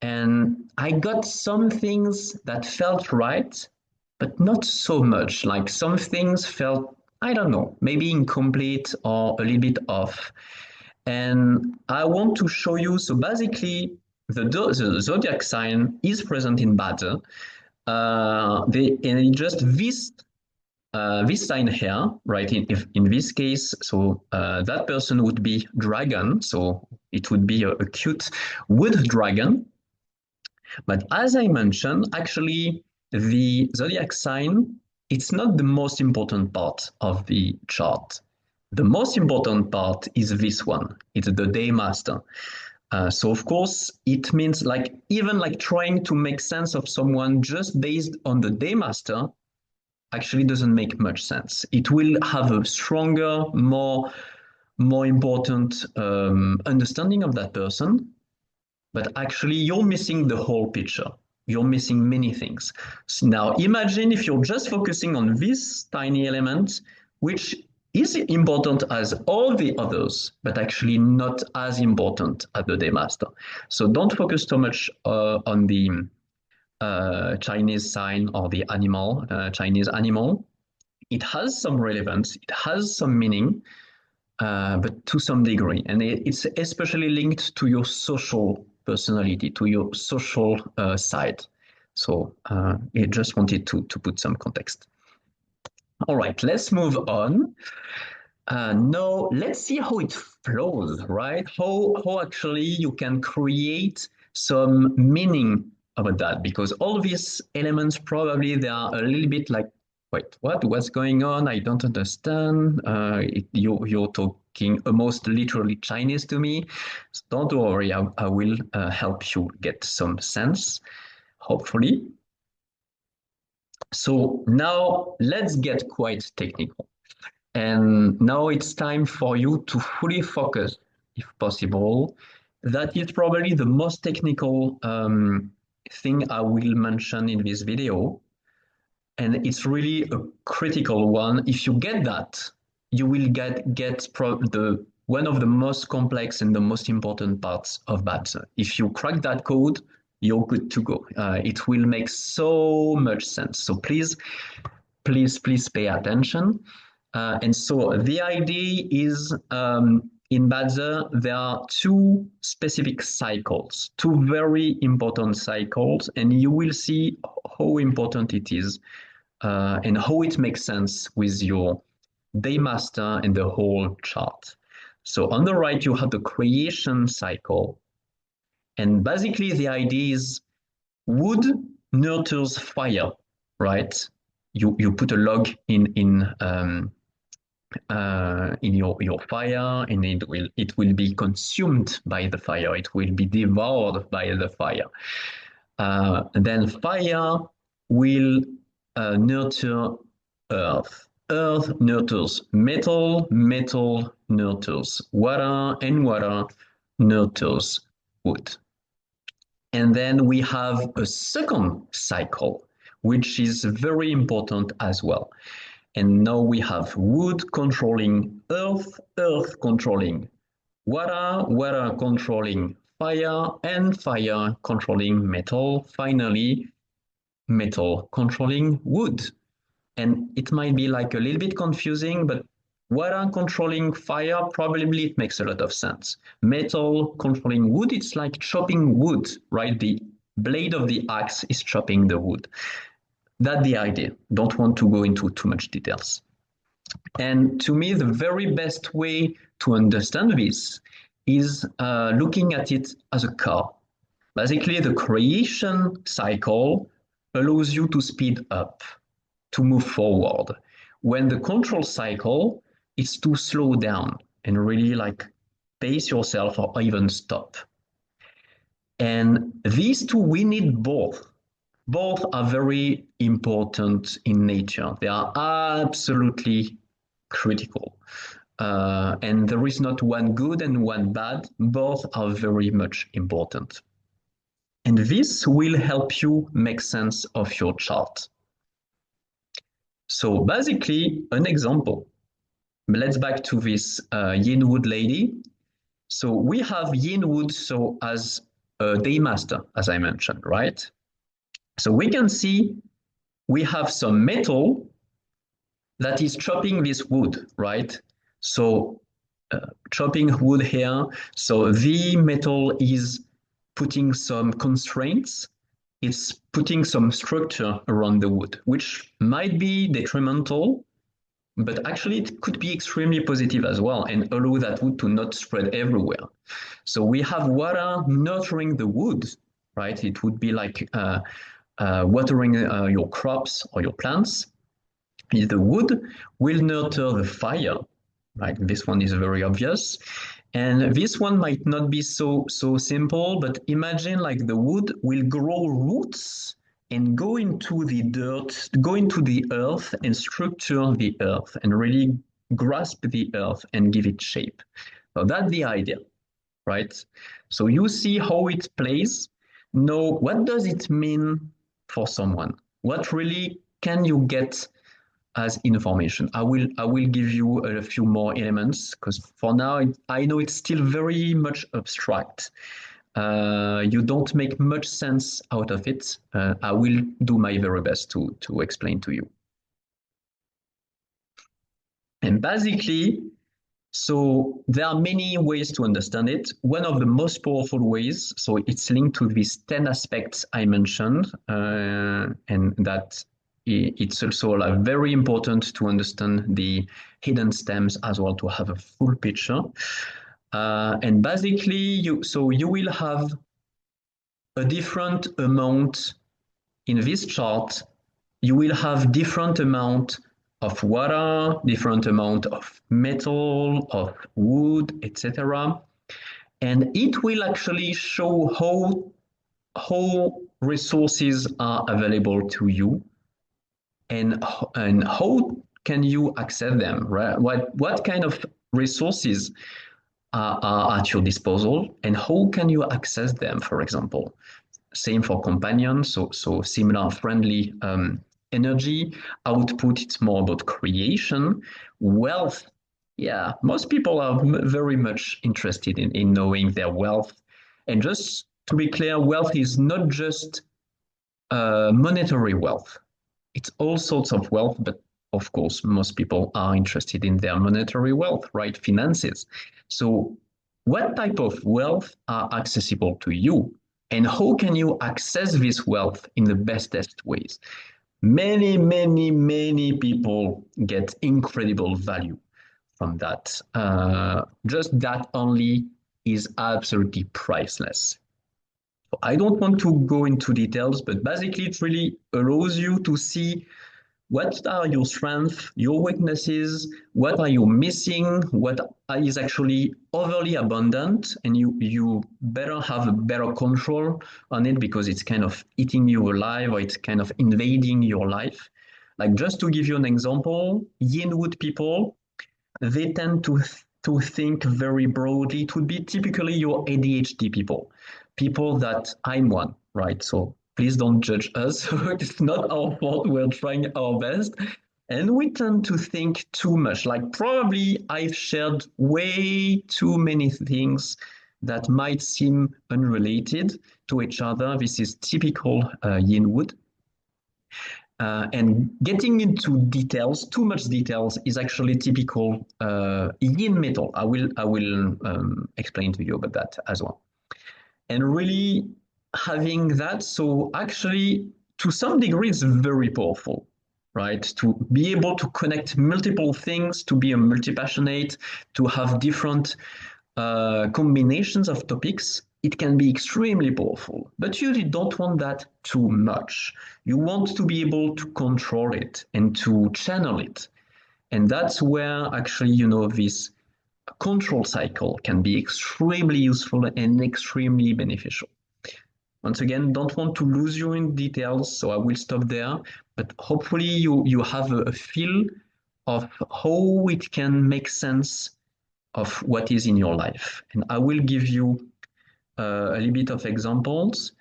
and I got some things that felt right, but not so much. Like some things felt, I don't know, maybe incomplete or a little bit off. And I want to show you, so basically, the zodiac sign is present in Bade. And just this sign here, right? In this case, so that person would be dragon, so it would be a cute wood dragon. But as I mentioned, actually, the zodiac sign, it's not the most important part of the chart. The most important part is this one. It's the day master. So of course, it means like even like trying to make sense of someone just based on the day master actually doesn't make much sense. It will have a stronger, more important understanding of that person, but actually you're missing the whole picture. You're missing many things. So now imagine if you're just focusing on this tiny element, which is important as all the others, but actually not as important as the day master. So don't focus so much on the Chinese sign or the animal, Chinese animal. It has some relevance, it has some meaning, but to some degree. And it's especially linked to your social personality, to your social side. So I just wanted to put some context. All right, let's move on. Now, let's see how it flows, right? How actually you can create some meaning about that, because all these elements probably they are a little bit like, wait, what's going on? I don't understand. You're talking almost literally Chinese to me. So don't worry, I will help you get some sense, hopefully. So now let's get quite technical. And now it's time for you to fully focus, if possible. That is probably the most technical thing I will mention in this video. And it's really a critical one. If you get that, you will get one of the most complex and the most important parts of BATS. If you crack that code, you're good to go. It will make so much sense. So please, please pay attention. And so the idea is in Badger, there are two specific cycles, two very important cycles, and you will see how important it is and how it makes sense with your day master and the whole chart. So on the right, you have the creation cycle. And basically the idea is wood nurtures fire, right? You put a log in your fire, and it will be consumed by the fire. It will be devoured by the fire. Then fire will nurture earth. Earth nurtures metal. Metal nurtures water, and water nurtures wood. And then we have a second cycle, which is very important as well. And now we have wood controlling earth, earth controlling water, water controlling fire, and fire controlling metal. Finally, metal controlling wood. And it might be like a little bit confusing, but water controlling fire, probably it makes a lot of sense. Metal controlling wood, it's like chopping wood, right? The blade of the axe is chopping the wood. That's the idea. Don't want to go into too much details. And to me, the very best way to understand this is looking at it as a car. Basically, the creation cycle allows you to speed up, to move forward. When the control cycle is to slow down and really like pace yourself or even stop. And these two, we need both. Both are very important in nature. They are absolutely critical. And there is not one good and one bad. Both are very much important. And this will help you make sense of your chart. So basically, an example. Let's back to this yin wood lady. So we have yin wood so as a day master, as I mentioned, right? So we can see we have some metal that is chopping this wood, right? So chopping wood here. So the metal is putting some constraints. It's putting some structure around the wood, which might be detrimental, but actually it could be extremely positive as well and allow that wood to not spread everywhere. So we have water nurturing the wood, right? It would be like watering your crops or your plants. The wood will nurture the fire, right? This one is very obvious. And this one might not be so simple, but imagine like the wood will grow roots and go into the dirt, go into the earth and structure the earth and really grasp the earth and give it shape. So that's the idea, right? So you see how it plays. Now, what does it mean for someone? What really can you get as information? I will give you a few more elements because for now I know it's still very much abstract. You don't make much sense out of it. I will do my very best to explain to you. And basically, so there are many ways to understand it. One of the most powerful ways, so it's linked to these 10 aspects I mentioned, and that it's also very important to understand the hidden stems as well to have a full picture. And basically, you will have a different amount in this chart. You will have different amount of water, different amount of metal, of wood, etc. And it will actually show how resources are available to you and how can you access them, right? What kind of resources are at your disposal and how can you access them, for example. Same for companions, so similar friendly energy. Output, it's more about creation. Wealth, yeah, most people are very much interested in knowing their wealth and just to be clear, wealth is not just monetary wealth. It's all sorts of wealth, but of course, most people are interested in their monetary wealth, right? Finances. So what type of wealth are accessible to you? And how can you access this wealth in the bestest ways? Many people get incredible value from that. Just that only is absolutely priceless. I don't want to go into details, but basically it really allows you to see what are your strengths, your weaknesses, what are you missing, what is actually overly abundant, and you better have a better control on it because it's kind of eating you alive or it's kind of invading your life. Like just to give you an example, yin wood people, they tend to think very broadly. It would be typically your ADHD people that I'm one, right? So please don't judge us. It's not our fault. We're trying our best. And we tend to think too much. Like probably I've shared way too many things that might seem unrelated to each other. This is typical yin wood. And getting into details, too much details, is actually typical yin metal. I will explain to you about that as well. And really having that, so actually, to some degree, it's very powerful, right? To be able to connect multiple things, to be a multi-passionate, to have different combinations of topics, it can be extremely powerful. But you don't want that too much. You want to be able to control it and to channel it. And that's where actually, this control cycle can be extremely useful and extremely beneficial. Once again, don't want to lose you in details, so I will stop there. But hopefully you have a feel of how it can make sense of what is in your life. And I will give you a little bit of examples.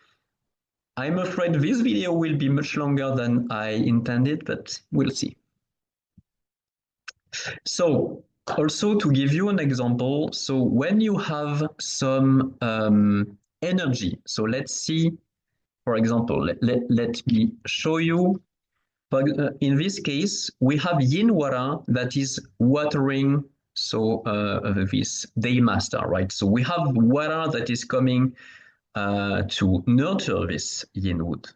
I'm afraid this video will be much longer than I intended, but we'll see. So also to give you an example, so when you have some energy, so let's see, for example, let me show you. But in this case, we have yin water that is watering, so this day master, right? So we have water that is coming to nurture this yin wood.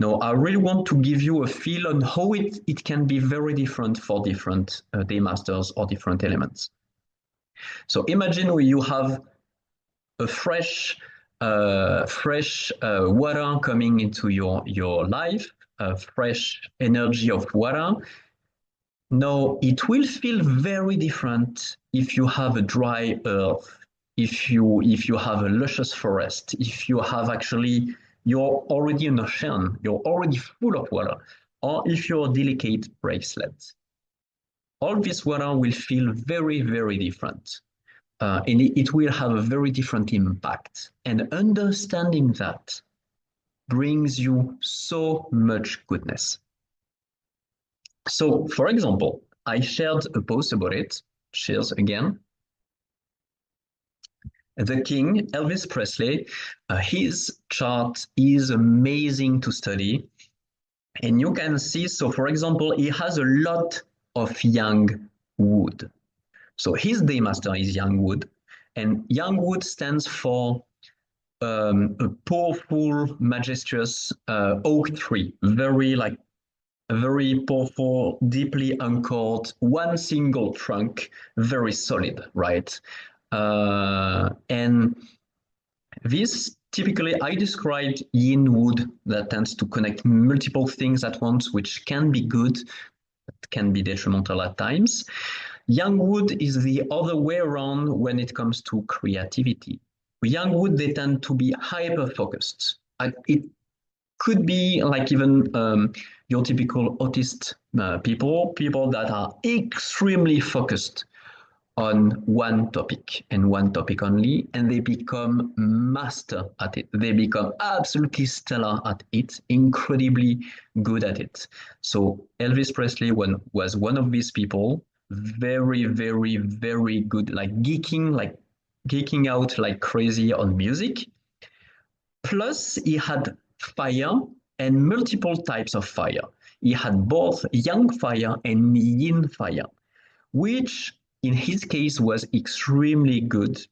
Now, I really want to give you a feel on how it can be very different for different day masters or different elements. So imagine you have a fresh water coming into your life, a fresh energy of water. Now, it will feel very different if you have a dry earth, if you have a luscious forest, if you have actually, you're already an ocean, you're already full of water, or if you're a delicate bracelet. All this water will feel very different. And it will have a very different impact. And understanding that brings you so much goodness. So, for example, I shared a post about it. Cheers again. The King, Elvis Presley, his chart is amazing to study. And you can see, so for example, he has a lot of young wood. So his day master is young wood. And young wood stands for a powerful, majestuous oak tree, a very powerful, deeply anchored, one single trunk, very solid, right? And this typically, I described yin wood that tends to connect multiple things at once, which can be good, but can be detrimental at times. Young wood is the other way around when it comes to creativity. Young wood, they tend to be hyper-focused. It could be like even your typical autist people that are extremely focused on one topic and one topic only, and they become master at it. They become absolutely stellar at it, incredibly good at it. So Elvis Presley was one of these people, very good, like geeking out like crazy on music. Plus, he had fire and multiple types of fire. He had both yang fire and yin fire, which in his case was extremely good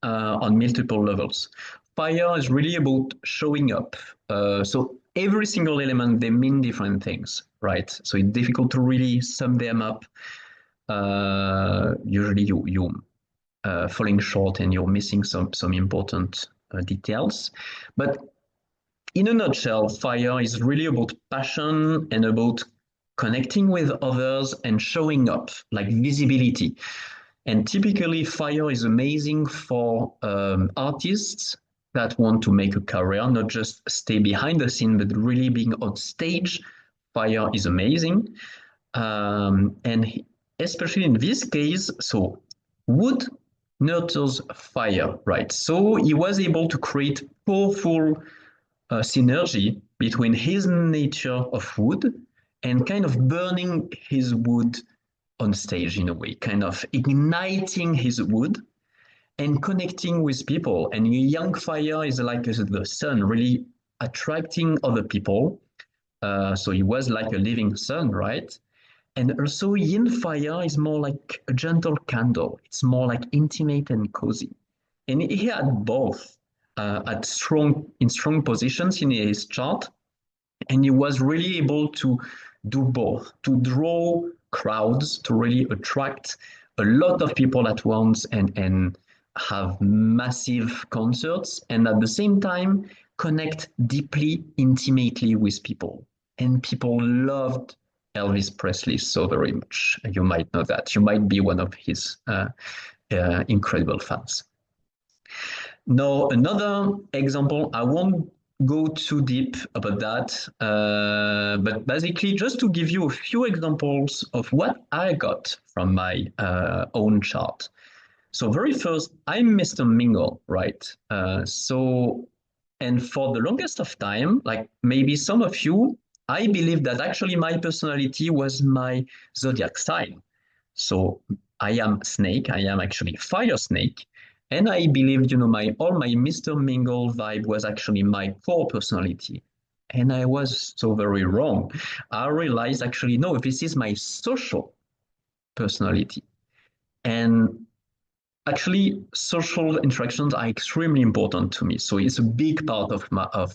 on multiple levels. Fire is really about showing up. So every single element, they mean different things, right? So it's difficult to really sum them up. Usually you falling short and you're missing some important details. But in a nutshell, fire is really about passion and about connecting with others and showing up, like visibility. And typically, fire is amazing for artists that want to make a career, not just stay behind the scene, but really being on stage. Fire is amazing. And especially in this case, so wood nurtures fire, right? So he was able to create powerful synergy between his nature of wood and kind of burning his wood on stage in a way, kind of igniting his wood and connecting with people. And young fire is like the sun, really attracting other people. So he was like a living sun, right? And also yin fire is more like a gentle candle. It's more like intimate and cozy. And he had both in strong positions in his chart. And he was really able to do both, to draw crowds, to really attract a lot of people at once and have massive concerts, and at the same time connect deeply, intimately with people. And people loved Elvis Presley so very much. You might know that. You might be one of his incredible fans. Now, another example, I won't go too deep about that, but basically just to give you a few examples of what I got from my own chart. So very first, I'm Mr. Mingle, right? And for the longest of time, like maybe some of you, I believe that actually my personality was my zodiac sign. So I am snake, I am actually fire snake. And I believed, all my Mr. Mingle vibe was actually my core personality. And I was so very wrong. I realized actually, no, this is my social personality. And actually, social interactions are extremely important to me. So it's a big part of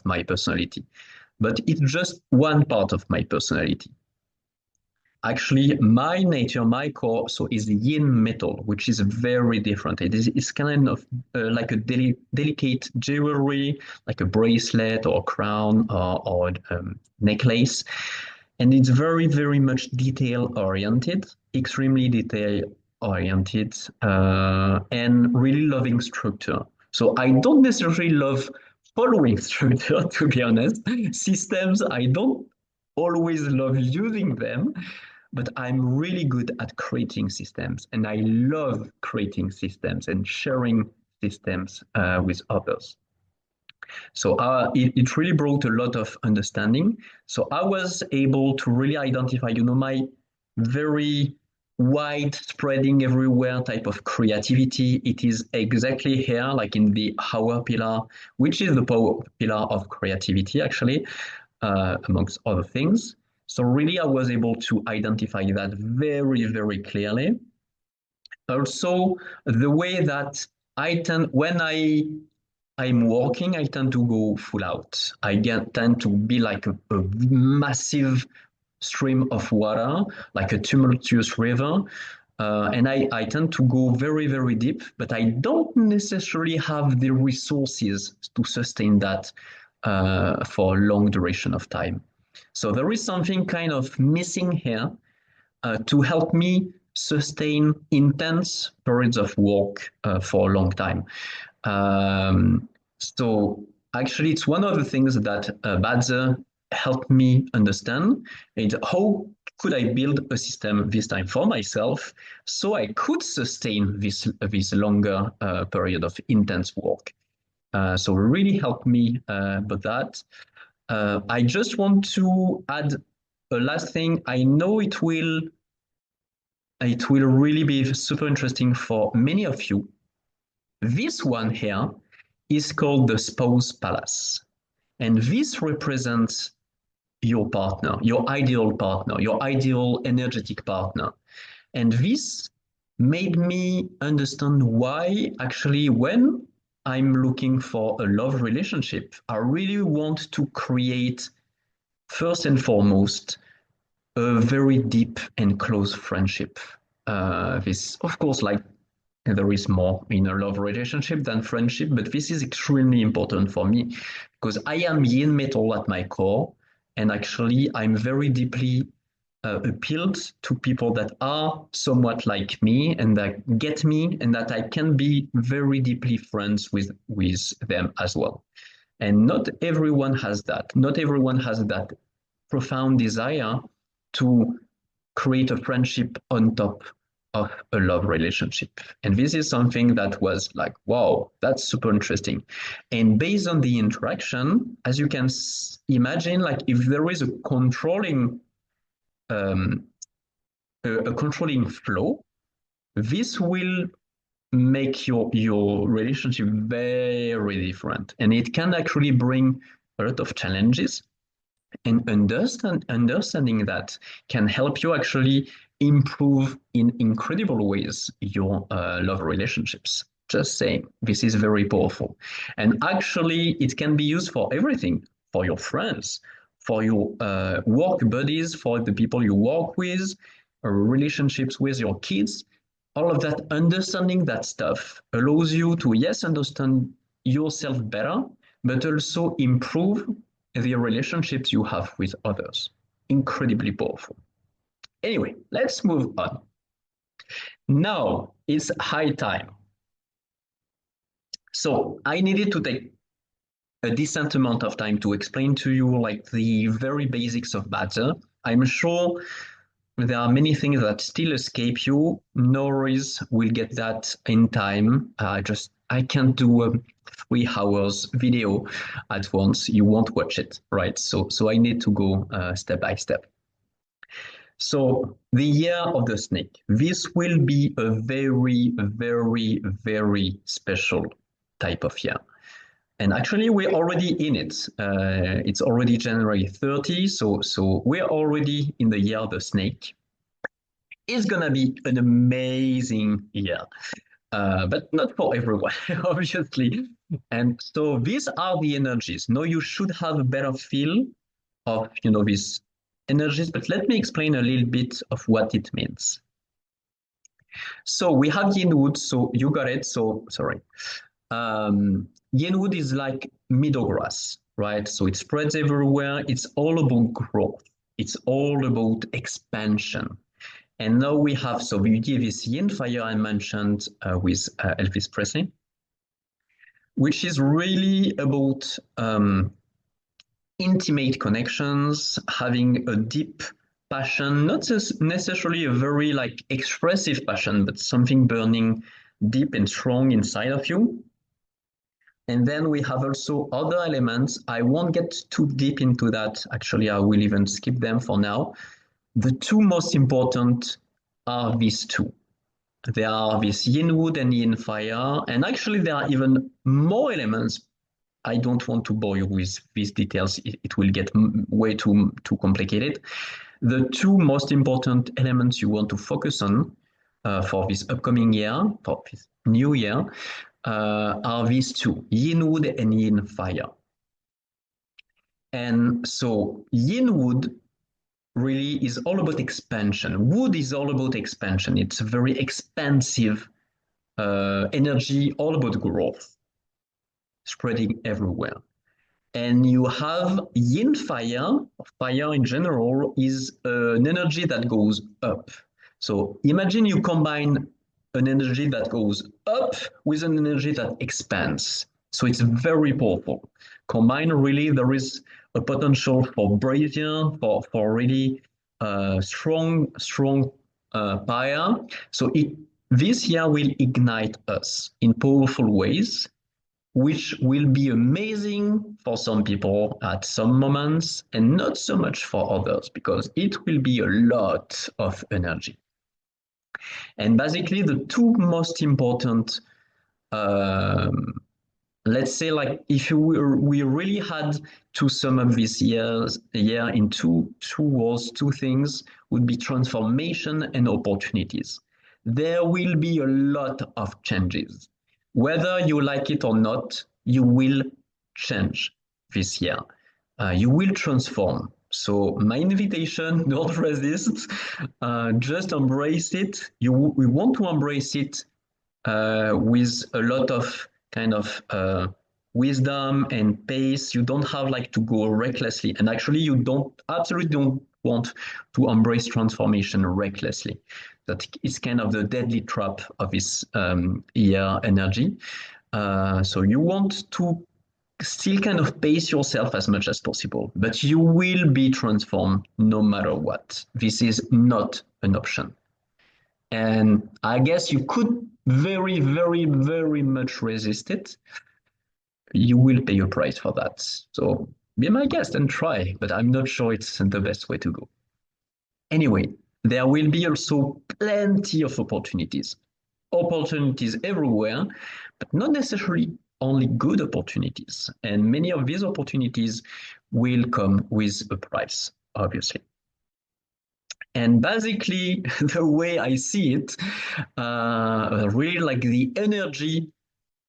my personality. But it's just one part of my personality. Actually, my nature, my core, so is the yin metal, which is very different. It's kind of like a delicate jewelry, like a bracelet or a crown or necklace. And it's very, very much detail oriented, extremely detail oriented, and really loving structure. So I don't necessarily love following structure, to be honest. Systems, I don't always love using them, but I'm really good at creating systems, and I love creating systems and sharing systems with others. So it really brought a lot of understanding. So I was able to really identify, my very wide spreading everywhere type of creativity. It is exactly here, like in the power pillar, which is the power pillar of creativity, actually, amongst other things. So really, I was able to identify that very, very clearly. Also, the way that when I'm working, I tend to go full out. Tend to be like a massive stream of water, like a tumultuous river. And I tend to go very, very deep, but I don't necessarily have the resources to sustain that for a long duration of time. So there is something kind of missing here to help me sustain intense periods of work for a long time. So actually, it's one of the things that Badze helped me understand. And how could I build a system this time for myself so I could sustain this longer period of intense work? So really helped me with that. I just want to add a last thing. I know it will really be super interesting for many of you. This one here is called the spouse palace. And this represents your partner, your ideal energetic partner. And this made me understand why actually when I'm looking for a love relationship, I really want to create first and foremost a very deep and close friendship. This, of course, like there is more in a love relationship than friendship, but this is extremely important for me because I am yin metal at my core, and actually I'm very deeply appealed to people that are somewhat like me and that get me, and that I can be very deeply friends with them as well. And not everyone has that. Not everyone has that profound desire to create a friendship on top of a love relationship. And this is something that was like, wow, that's super interesting. And based on the interaction, as you can imagine, like if there is um, a controlling flow, this will make your relationship very different. And it can actually bring a lot of challenges. And understanding that can help you actually improve in incredible ways your love relationships. Just saying, this is very powerful. And actually, it can be used for everything, for your friends, for your work buddies, for the people you work with, relationships with your kids. All of that, understanding that stuff allows you to, yes, understand yourself better, but also improve the relationships you have with others. Incredibly powerful. Anyway, let's move on. Now it's high time. So I needed to take a decent amount of time to explain to you like the very basics of matter. I'm sure there are many things that still escape you. No worries, we'll get that in time. I can't do a 3 hours video at once. You won't watch it, right? So I need to go step by step. So the year of the snake. This will be a very, very, very special type of year. And actually, we're already in it. It's already January 30, so we're already in the year of the snake. It's gonna be an amazing year, but not for everyone, obviously. And so these are the energies. Now you should have a better feel of these energies, but let me explain a little bit of what it means. So we have yin wood, so you got it. So sorry. Yin wood is like meadow grass, right? So it spreads everywhere. It's all about growth. It's all about expansion. And now we have, so we give this yin fire I mentioned with Elvis Presley, which is really about intimate connections, having a deep passion, not necessarily a very like expressive passion, but something burning deep and strong inside of you. And then we have also other elements. I won't get too deep into that. Actually, I will even skip them for now. The two most important are these two. There are this yin wood and yin fire, and actually there are even more elements. I don't want to bore you with these details. It will get way too complicated. The two most important elements you want to focus on for this upcoming year, for this new year, are these two, yin wood and yin fire. And so yin wood really is all about expansion. Wood is all about expansion. It's a very expansive energy, all about growth, spreading everywhere. And you have yin fire. Fire in general is an energy that goes up. So imagine you combine an energy that goes up with an energy that expands. So it's very powerful. Combined, really, there is a potential for brazier, for really strong fire. So this year will ignite us in powerful ways, which will be amazing for some people at some moments and not so much for others, because it will be a lot of energy. And basically, the two most important let's say like if we really had to sum up this year in two words, two things would be transformation and opportunities. There will be a lot of changes. Whether you like it or not, you will change this year. You will transform. So my invitation, don't resist. Just embrace it. We want to embrace it with a lot of kind of wisdom and pace. You don't have like to go recklessly, and actually, you don't absolutely don't want to embrace transformation recklessly. That is kind of the deadly trap of this year energy. So you want to still kind of pace yourself as much as possible, but you will be transformed no matter what. This is not an option. And I guess you could very, very, very much resist it. You will pay a price for that. So be my guest and try, but I'm not sure it's the best way to go. Anyway, there will be also plenty of opportunities. Opportunities everywhere, but not necessarily only good opportunities. And many of these opportunities will come with a price, obviously. And basically, the way I see it, really like the energy,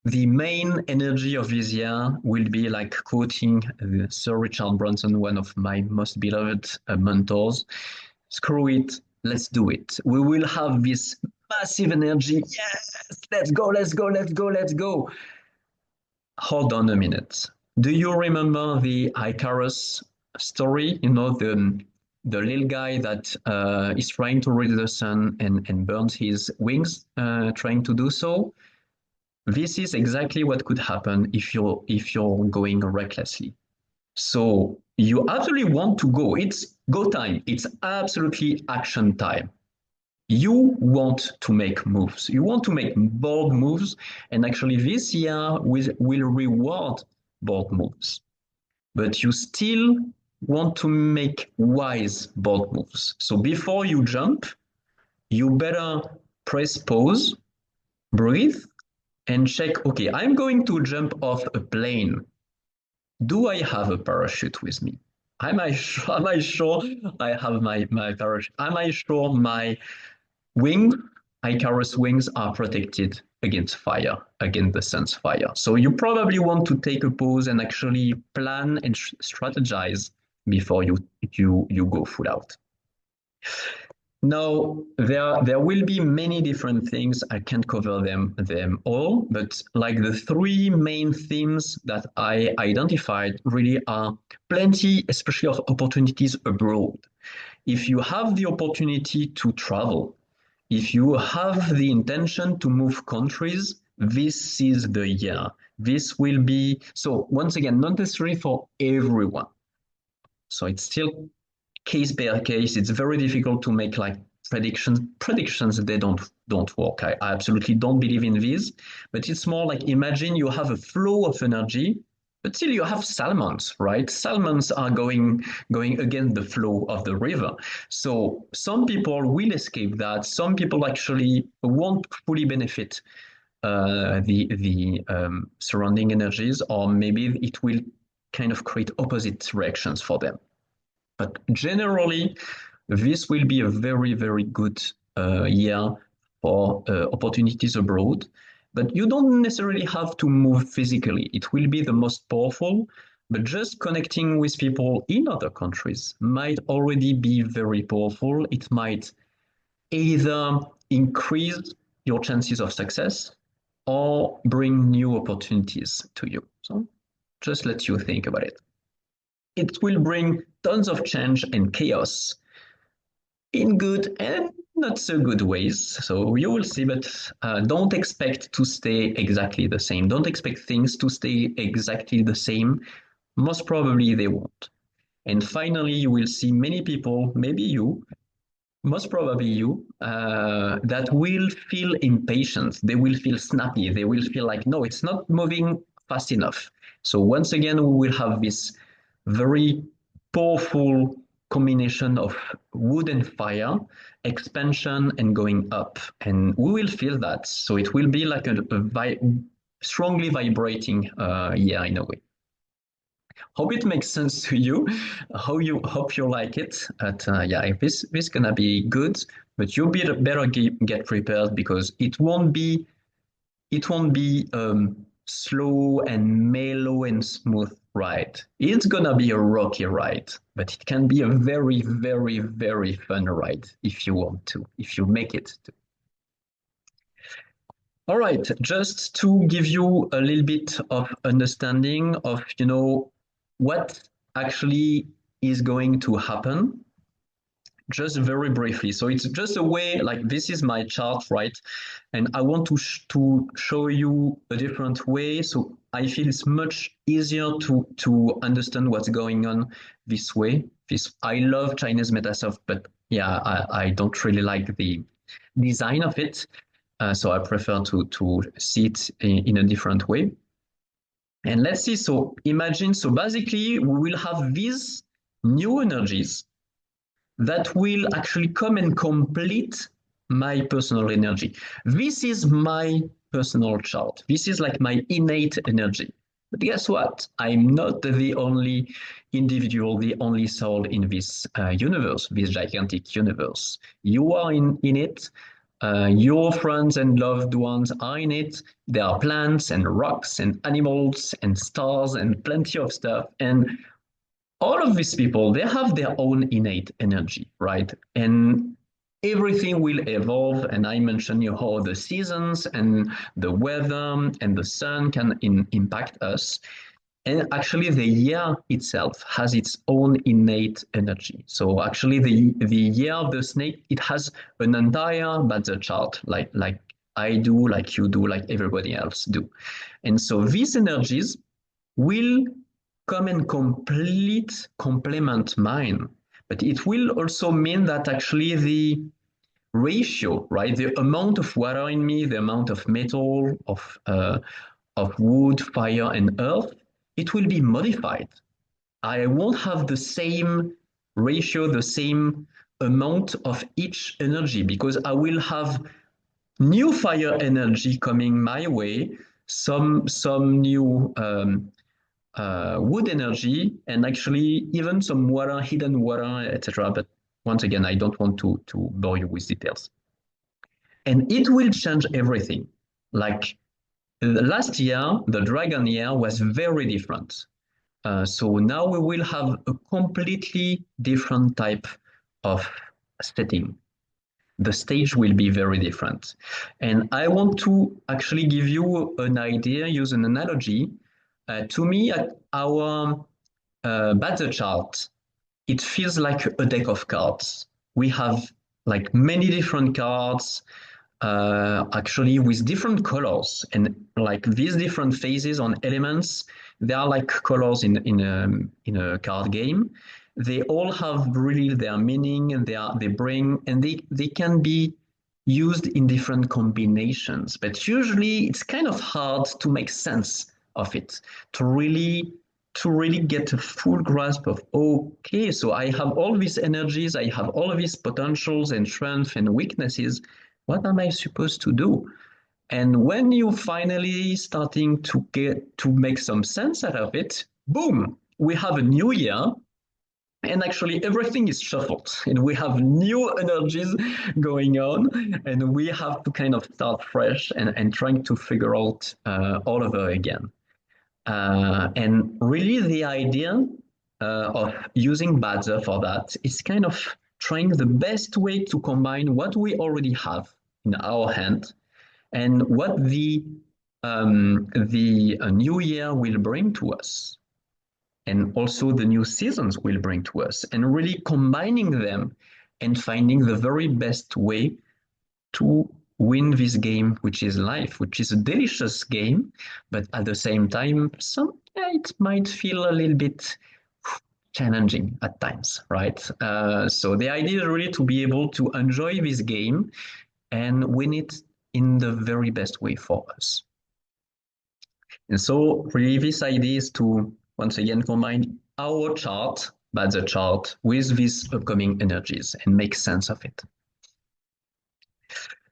the main energy of this year will be like quoting Sir Richard Branson, one of my most beloved mentors. Screw it, let's do it. We will have this massive energy. Yes, let's go, let's go, let's go, let's go. Hold on a minute. Do you remember the Icarus story? You know, the little guy that is trying to reach the sun and burns his wings trying to do so. This is exactly what could happen if you're going recklessly. So you absolutely want to go. It's go time. It's absolutely action time. You want to make moves. You want to make bold moves. And actually this year will reward bold moves. But you still want to make wise bold moves. So before you jump, you better press pause, breathe, and check, okay, I'm going to jump off a plane. Do I have a parachute with me? Am I sure I have my parachute? Am I sure my Icarus wings are protected against fire, against the sun's fire? So you probably want to take a pause and actually plan and strategize before you go full out. Now, there will be many different things. I can't cover them all, but like the three main themes that I identified really are plenty, especially of opportunities abroad. If you have the opportunity to travel, if you have the intention to move countries, this is the year. This will be, so once again, not necessarily for everyone. So it's still case by case. It's very difficult to make like predictions. They don't work. I absolutely don't believe in these, but it's more like imagine you have a flow of energy, but still you have salmons, right? Salmons are going against the flow of the river. So some people will escape that. Some people actually won't fully benefit the surrounding energies, or maybe it will kind of create opposite reactions for them. But generally, this will be a very, very good year for opportunities abroad. But you don't necessarily have to move physically. It will be the most powerful, but just connecting with people in other countries might already be very powerful. It might either increase your chances of success or bring new opportunities to you. So just let you think about it. It will bring tons of change and chaos in good and not so good ways. So you will see, but don't expect to stay exactly the same. Don't expect things to stay exactly the same. Most probably they won't. And finally, you will see many people, maybe you, most probably you, that will feel impatient. They will feel snappy. They will feel like, no, it's not moving fast enough. So once again, we will have this very powerful combination of wood and fire, expansion and going up. And we will feel that. So it will be like strongly vibrating year in a way. Hope it makes sense to you. Hope you like it. But yeah, this gonna be good. But you better get prepared because it won't be slow and mellow and smooth ride. It's gonna be a rocky ride, but it can be a very, very, very fun ride if you want to, if you make it to. All right, just to give you a little bit of understanding of, what actually is going to happen, just very briefly. So it's just a way, like this is my chart, right? And I want to show you a different way. So I feel it's much easier to understand what's going on this way. I love Chinese Metasoft, but yeah, I don't really like the design of it. So I prefer to see it in a different way. And let's see, so imagine, so basically we will have these new energies that will actually come and complete my personal energy. This is my personal chart. This is like my innate energy. But guess what? I'm not the only individual, the only soul in this universe, this gigantic universe. You are in it. Your friends and loved ones are in it. There are plants and rocks and animals and stars and plenty of stuff. And all of these people, they have their own innate energy, right? And everything will evolve. And I mentioned how the seasons and the weather and the sun can impact us. And actually, the year itself has its own innate energy. So actually, the year of the snake, it has an entire Badger chart, like I do, like you do, like everybody else do. And so these energies will come and complement mine. But it will also mean that actually the ratio, right? The amount of water in me, the amount of metal, of wood, fire, and earth, it will be modified. I won't have the same ratio, the same amount of each energy because I will have new fire energy coming my way, some new wood energy, and actually even some water, hidden water, etc. But once again, I don't want to bore you with details. And it will change everything. Like last year, the dragon year was very different. So now we will have a completely different type of setting. The stage will be very different. And I want to actually give you an idea, use an analogy. To me, our battle chart, it feels like a deck of cards. We have like many different cards, actually with different colors, and like these different phases on elements, they are like colors in a card game. They all have really their meaning, and they bring, and they can be used in different combinations. But usually, it's kind of hard to make sense of it, to really get a full grasp of, okay, so I have all these energies, I have all of these potentials and strengths and weaknesses. What am I supposed to do? And when you finally starting to get to make some sense out of it, boom, we have a new year. And actually everything is shuffled and we have new energies going on, and we have to kind of start fresh and trying to figure out all over again. And really the idea of using Badger for that is kind of trying the best way to combine what we already have in our hand and what the new year will bring to us, and also the new seasons will bring to us, and really combining them and finding the very best way to win this game, which is life, which is a delicious game, but at the same time, it might feel a little bit challenging at times, right? So the idea is really to be able to enjoy this game and win it in the very best way for us. And so really this idea is to, once again, combine our chart, Badger chart, with these upcoming energies and make sense of it.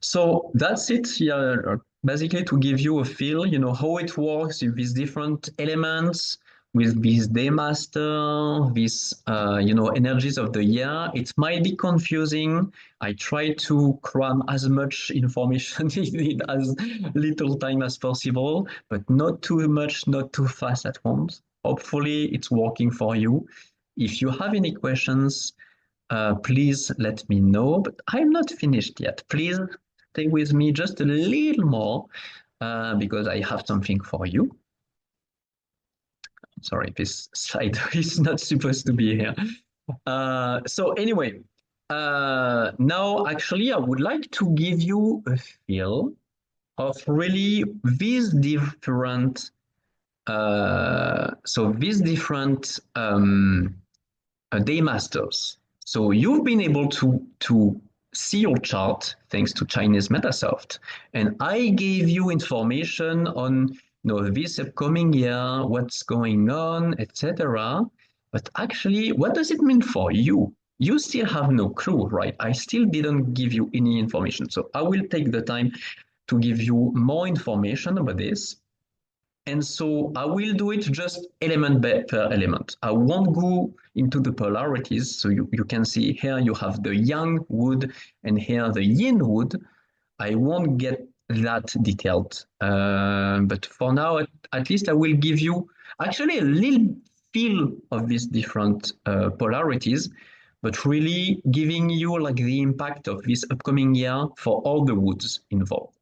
So that's it. Yeah, basically to give you a feel, how it works with these different elements, with this day master, these, energies of the year. It might be confusing. I try to cram as much information in as little time as possible, but not too much, not too fast at once. Hopefully, it's working for you. If you have any questions, please let me know. But I'm not finished yet. Please stay with me just a little more because I have something for you. Sorry, this slide is not supposed to be here. So anyway, now actually I would like to give you a feel of really these different, day masters. So you've been able to see your chart thanks to Chinese Metasoft, and I gave you information on this upcoming year, what's going on, etc. But actually, what does it mean for you? You still have no clue, right? I still didn't give you any information. So I will take the time to give you more information about this. And so I will do it just element per element. I won't go into the polarities. So you can see here you have the yang wood and here the yin wood. I won't get that detailed. But for now, at least I will give you actually a little feel of these different polarities, but really giving you like the impact of this upcoming year for all the woods involved.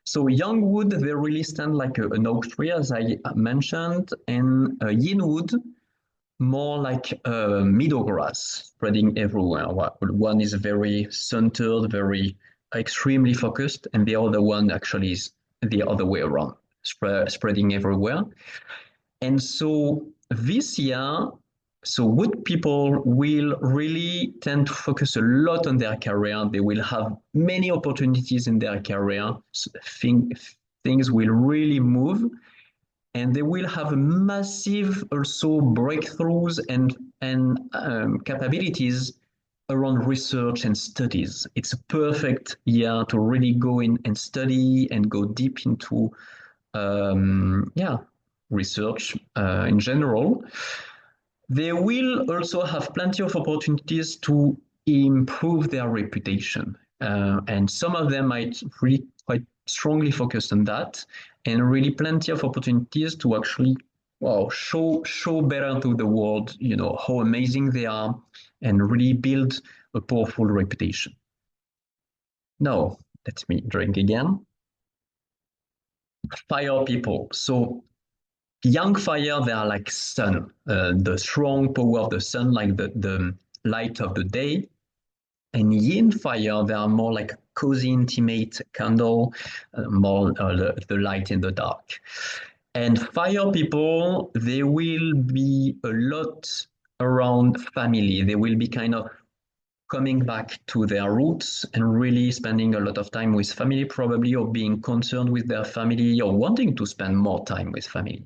So young wood, they really stand like an oak tree, as I mentioned, and yin wood, more like a meadow grass spreading everywhere. One is very centered, very extremely focused, and the other one actually is the other way around, spreading everywhere. And so this year, so wood people will really tend to focus a lot on their career. They will have many opportunities in their career. So things will really move, and they will have massive also breakthroughs and capabilities around research and studies. It's a perfect year to really go in and study and go deep into research in general. They will also have plenty of opportunities to improve their reputation. And some of them might really quite strongly focus on that, and really plenty of opportunities to actually show better to the world, how amazing they are, and really build a powerful reputation. Now, let me drink again. Fire people. So young fire, they are like sun, the strong power of the sun, like the light of the day. And yin fire, they are more like cozy, intimate candle, more the light in the dark. And fire people, they will be a lot around family. They will be kind of coming back to their roots and really spending a lot of time with family, probably, or being concerned with their family or wanting to spend more time with family.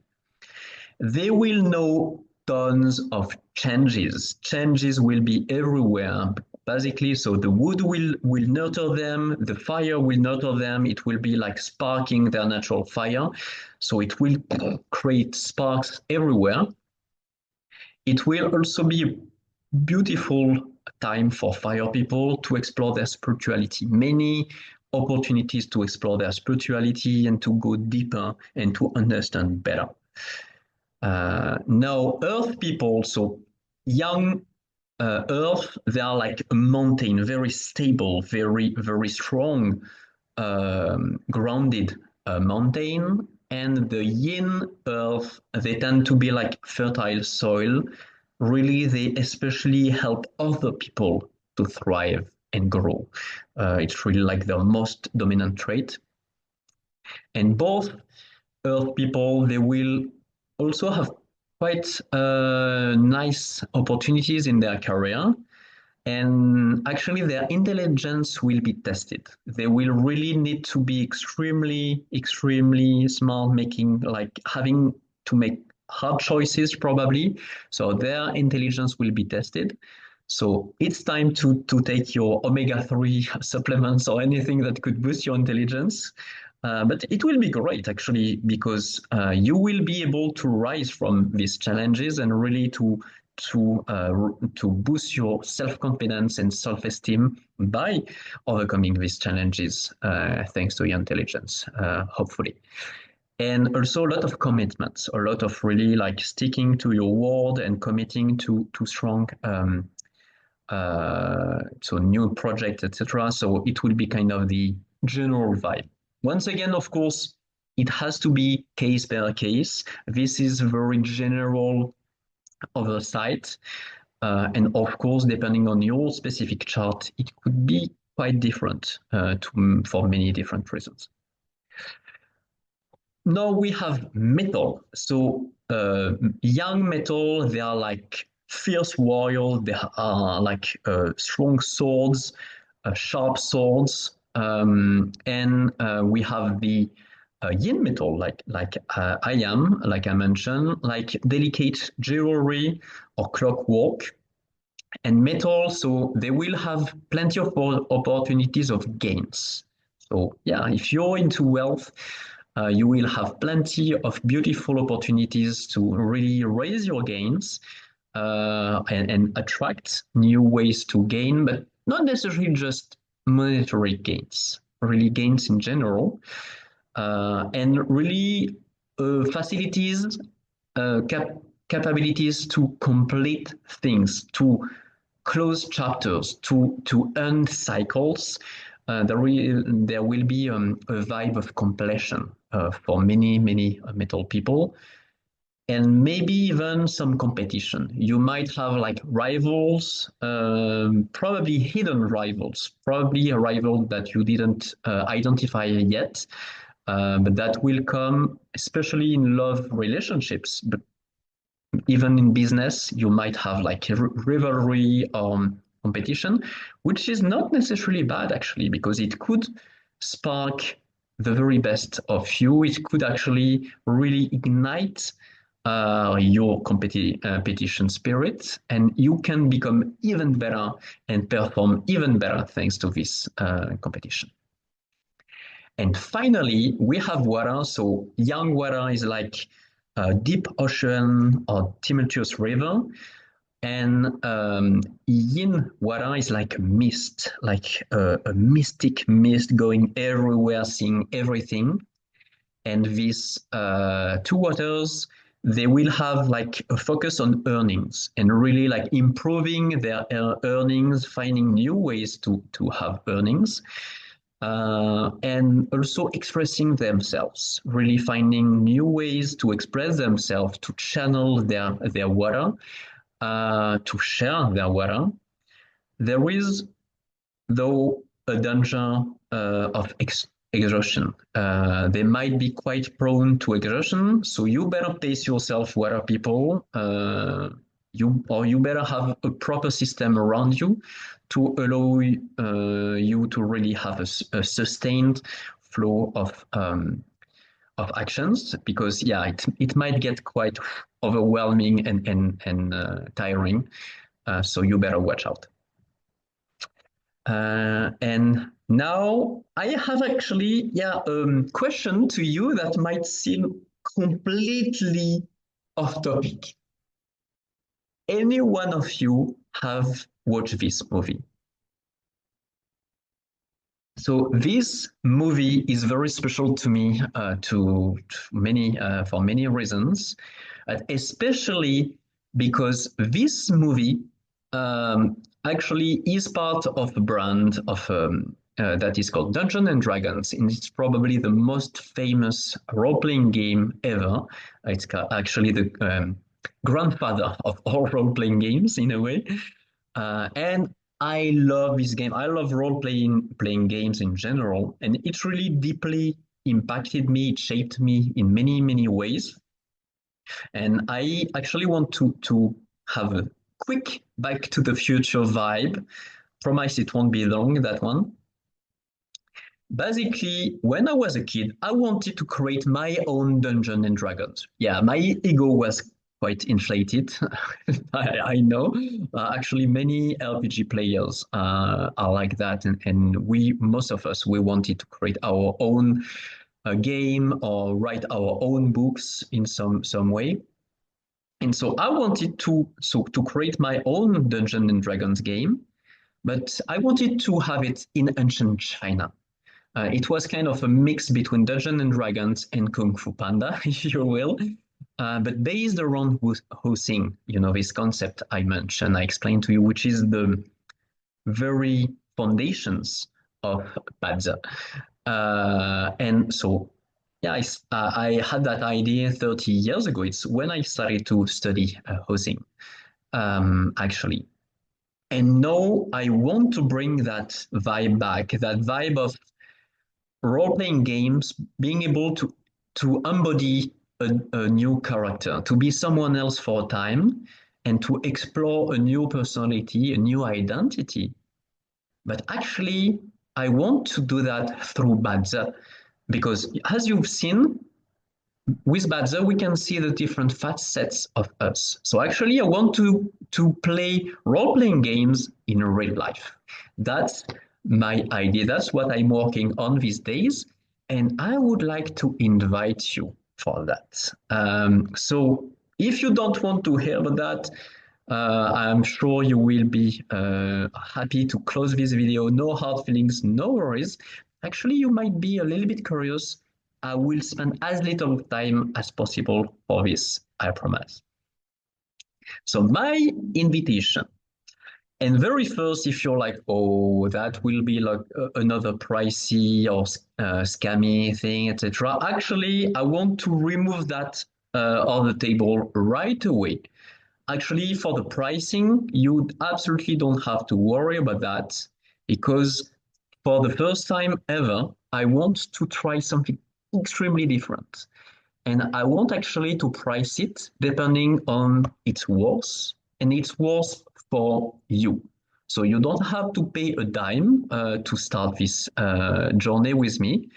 They will know tons of changes. Changes will be everywhere, basically. So the wood will nurture them, the fire will nurture them. It will be like sparking their natural fire. So it will create sparks everywhere. It will also be a beautiful time for fire people to explore their spirituality. Many opportunities to explore their spirituality and to go deeper and to understand better. Now, earth people, so young earth, they are like a mountain, very stable, very, very strong, grounded mountain. And the yin earth, they tend to be like fertile soil. Really, they especially help other people to thrive and grow. It's really like their most dominant trait. And both earth people, they will also have quite nice opportunities in their career. And actually, their intelligence will be tested. They will really need to be extremely, extremely smart, having to make hard choices probably. So their intelligence will be tested. So it's time to take your omega-3 supplements or anything that could boost your intelligence. But it will be great actually because you will be able to rise from these challenges and really to boost your self-confidence and self-esteem by overcoming these challenges thanks to your intelligence, hopefully. And also a lot of commitments, a lot of really like sticking to your word and committing to strong so new project, etc. So it will be kind of the general vibe. Once again, of course, it has to be case per case. This is very general oversight. And of course, depending on your specific chart, it could be quite different for many different reasons. Now we have metal. So young metal, they are like fierce warriors. They are like strong swords, sharp swords, and we have the yin metal, like I am, like I mentioned, like delicate jewelry or clockwork. And metal, so they will have plenty of opportunities of gains. So yeah, if you're into wealth, you will have plenty of beautiful opportunities to really raise your gains and attract new ways to gain, but not necessarily just monetary gains, really gains in general, and really facilities, capabilities to complete things, to close chapters, to end cycles. There will be a vibe of completion for many metal people, and maybe even some competition. You might have like rivals, probably hidden rivals, probably a rival that you didn't identify yet, but that will come, especially in love relationships. But even in business, you might have like a rivalry or competition, which is not necessarily bad actually, because it could spark the very best of you. It could actually really ignite your competition spirit, and you can become even better and perform even better thanks to this competition. And finally, we have water. So young water is like a deep ocean or tumultuous river. And yin water is like a mist, like a mystic mist going everywhere, seeing everything. And these two waters, they will have like a focus on earnings and really like improving their earnings, finding new ways to have earnings. And also expressing themselves, really finding new ways to express themselves, to channel their water, to share their water. There is, though, a danger of exhaustion. They might be quite prone to exhaustion, so you better pace yourself, water people. You better have a proper system around you to allow you to really have a sustained flow of actions, because yeah, it might get quite overwhelming and tiring. So you better watch out. And now I have actually question to you that might seem completely off topic. Any one of you have watched this movie? So this movie is very special to me for many reasons, especially because this movie actually is part of a brand of that is called Dungeons and Dragons, and it's probably the most famous role-playing game ever. It's actually the grandfather of all role-playing games in a way, and I love this game. I love playing games in general, and it really deeply impacted me. It shaped me in many ways. And I actually want to have a quick Back to the Future vibe. Promise it won't be long, that one. Basically, when I was a kid, I wanted to create my own Dungeons and Dragons. Yeah, my ego was quite inflated. I know. Actually, many RPG players are like that, and most of us, we wanted to create our own a game or write our own books in some way. And so I wanted to create my own Dungeons and Dragons game, but I wanted to have it in ancient China. It was kind of a mix between Dungeons and Dragons and Kung Fu Panda, if you will, but based around Wuxing, this concept I mentioned, I explained to you, which is the very foundations of Bazi. And so, yeah, I had that idea 30 years ago. It's when I started to study Wuxing, actually. And now I want to bring that vibe back, that vibe of role-playing games, being able to embody a new character, to be someone else for a time, and to explore a new personality, a new identity. But actually, I want to do that through Bazi, because as you've seen, with Bazi, we can see the different facets of us. So actually, I want to play role-playing games in real life. That's my idea. That's what I'm working on these days. And I would like to invite you for that. So if you don't want to hear that, I'm sure you will be happy to close this video. No hard feelings, no worries. Actually, you might be a little bit curious. I will spend as little time as possible for this, I promise. So my invitation, and very first, if you're like, oh, that will be like another pricey or scammy thing, etc. Actually, I want to remove that on the table right away. Actually, for the pricing, you absolutely don't have to worry about that, because for the first time ever, I want to try something extremely different. And I want actually to price it depending on its worth and its worth for you. So you don't have to pay a dime to start this journey with me.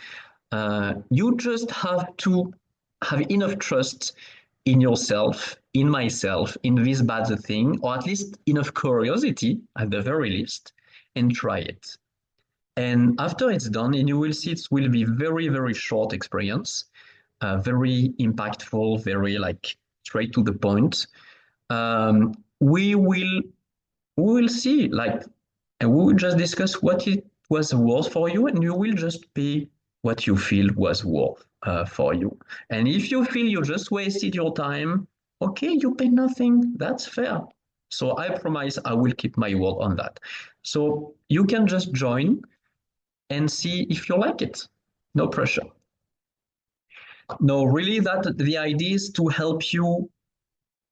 You just have to have enough trust in yourself, in myself, in this bad thing, or at least enough curiosity at the very least, and try it. And after it's done, and you will see it will be very, very short experience, very impactful, very like straight to the point. We will see, like, and we will just discuss what it was worth for you, and you will just pay what you feel was worth for you. And if you feel you just wasted your time, okay, you pay nothing. That's fair. So I promise I will keep my word on that. So you can just join and see if you like it. No pressure. No, really, that the idea is to help you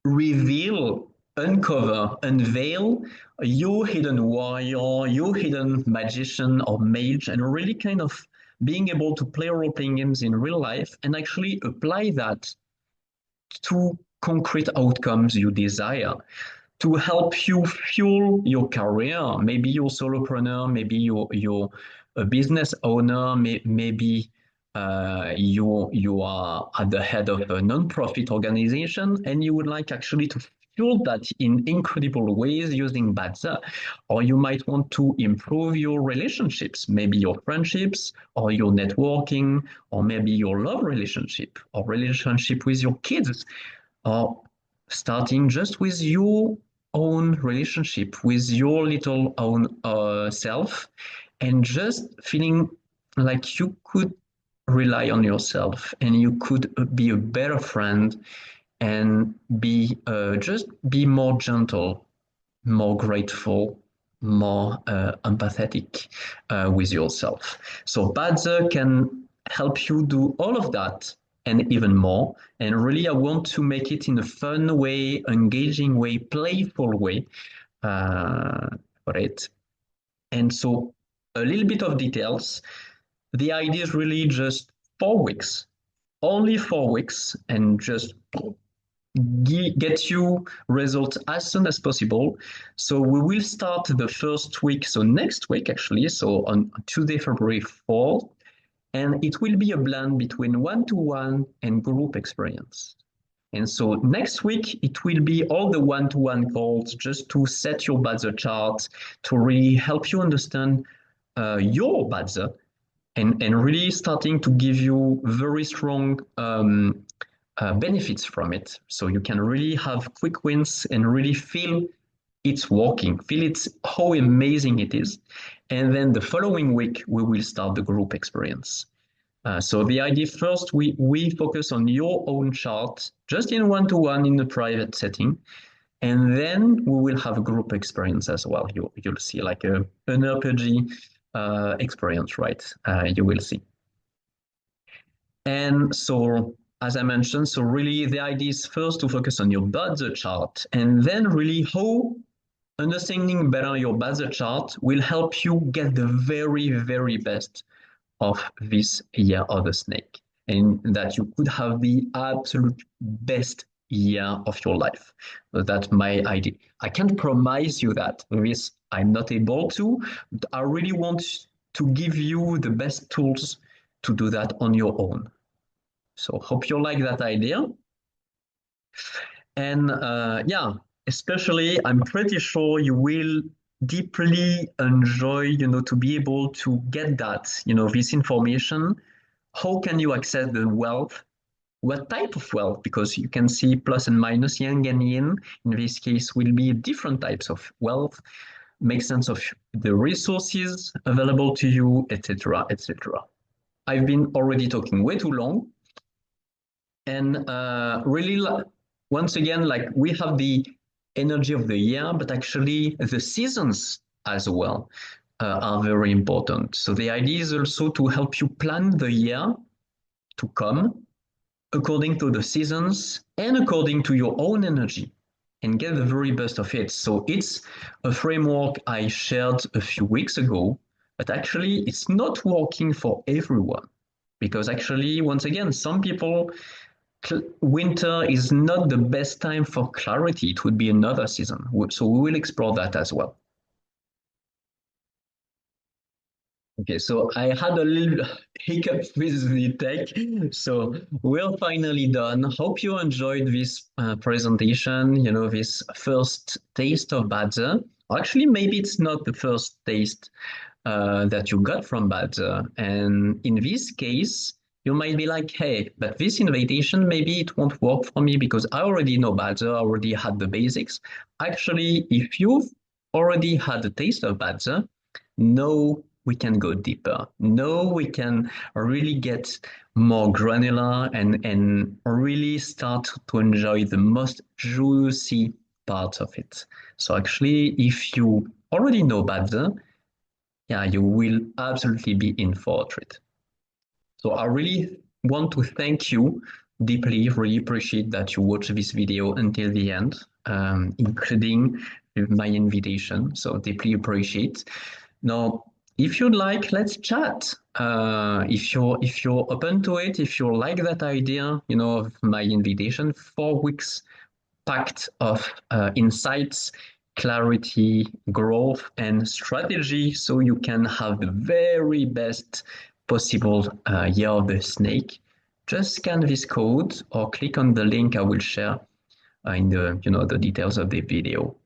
reveal, uncover, unveil your hidden warrior, your hidden magician or mage, and really kind of being able to play role-playing games in real life and actually apply that to concrete outcomes you desire, to help you fuel your career. Maybe you're a solopreneur, maybe you're a business owner, maybe you are at the head of a non-profit organization and you would like actually to fuel that in incredible ways using Bazi. Or you might want to improve your relationships, maybe your friendships or your networking, or maybe your love relationship or relationship with your kids, or starting just with your own relationship with your little own self, and just feeling like you could rely on yourself and you could be a better friend and just be more gentle, more grateful, more empathetic with yourself. So Bazi can help you do all of that and even more. And really, I want to make it in a fun way, engaging way, playful way for it. And so a little bit of details. The idea is really just 4 weeks, only 4 weeks, and just get you results as soon as possible. So we will start the first week, so next week actually, so on Tuesday, February 4th, and it will be a blend between one-to-one and group experience. And so next week, it will be all the one-to-one calls just to set your Bazi chart, to really help you understand your Bazi, and really starting to give you very strong benefits from it. So you can really have quick wins and really feel it's working, feel it's how amazing it is. And then the following week, we will start the group experience. So the idea first, we focus on your own chart, just in one-to-one in a private setting. And then we will have a group experience as well. You'll see like an RPG experience, right? You will see. And so, as I mentioned, so really the idea is first to focus on your budget chart, and then really how understanding better your budget chart will help you get the very, very best of this year of the snake, and that you could have the absolute best year of your life. So that's my idea. I can't promise you that. This I'm not able to, but I really want to give you the best tools to do that on your own. So hope you like that idea. And yeah, especially I'm pretty sure you will deeply enjoy, to be able to get that, this information. How can you access the wealth? What type of wealth? Because you can see plus and minus, yang and yin. In this case, will be different types of wealth. Make sense of the resources available to you, etc., etc. I've been already talking way too long. And really, once again, like we have the energy of the year, but actually the seasons as well are very important. So the idea is also to help you plan the year to come according to the seasons and according to your own energy and get the very best of it. So it's a framework I shared a few weeks ago, but actually it's not working for everyone because actually, once again, some people winter is not the best time for clarity. It would be another season. So we will explore that as well. Okay, so I had a little hiccup with the tech. So we're finally done. Hope you enjoyed this presentation, this first taste of Badger. Actually, maybe it's not the first taste that you got from Badger. And in this case, you might be like, hey, but this invitation, maybe it won't work for me because I already know Badger, I already had the basics. Actually, if you've already had a taste of Badger, no, we can go deeper. No, we can really get more granular and really start to enjoy the most juicy parts of it. So actually, if you already know Badger, yeah, you will absolutely be in for a treat. So I really want to thank you deeply, really appreciate that you watched this video until the end, including my invitation. So deeply appreciate. Now, if you'd like, let's chat. If you're open to it, if you like that idea, of my invitation, 4 weeks packed of insights, clarity, growth, and strategy, so you can have the very best possible year of the snake. Just scan this code or click on the link I will share in the details of the video.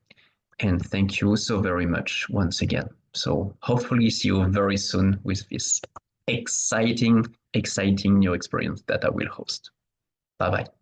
And thank you so very much once again. So hopefully see you very soon with this exciting new experience that I will host. Bye-bye.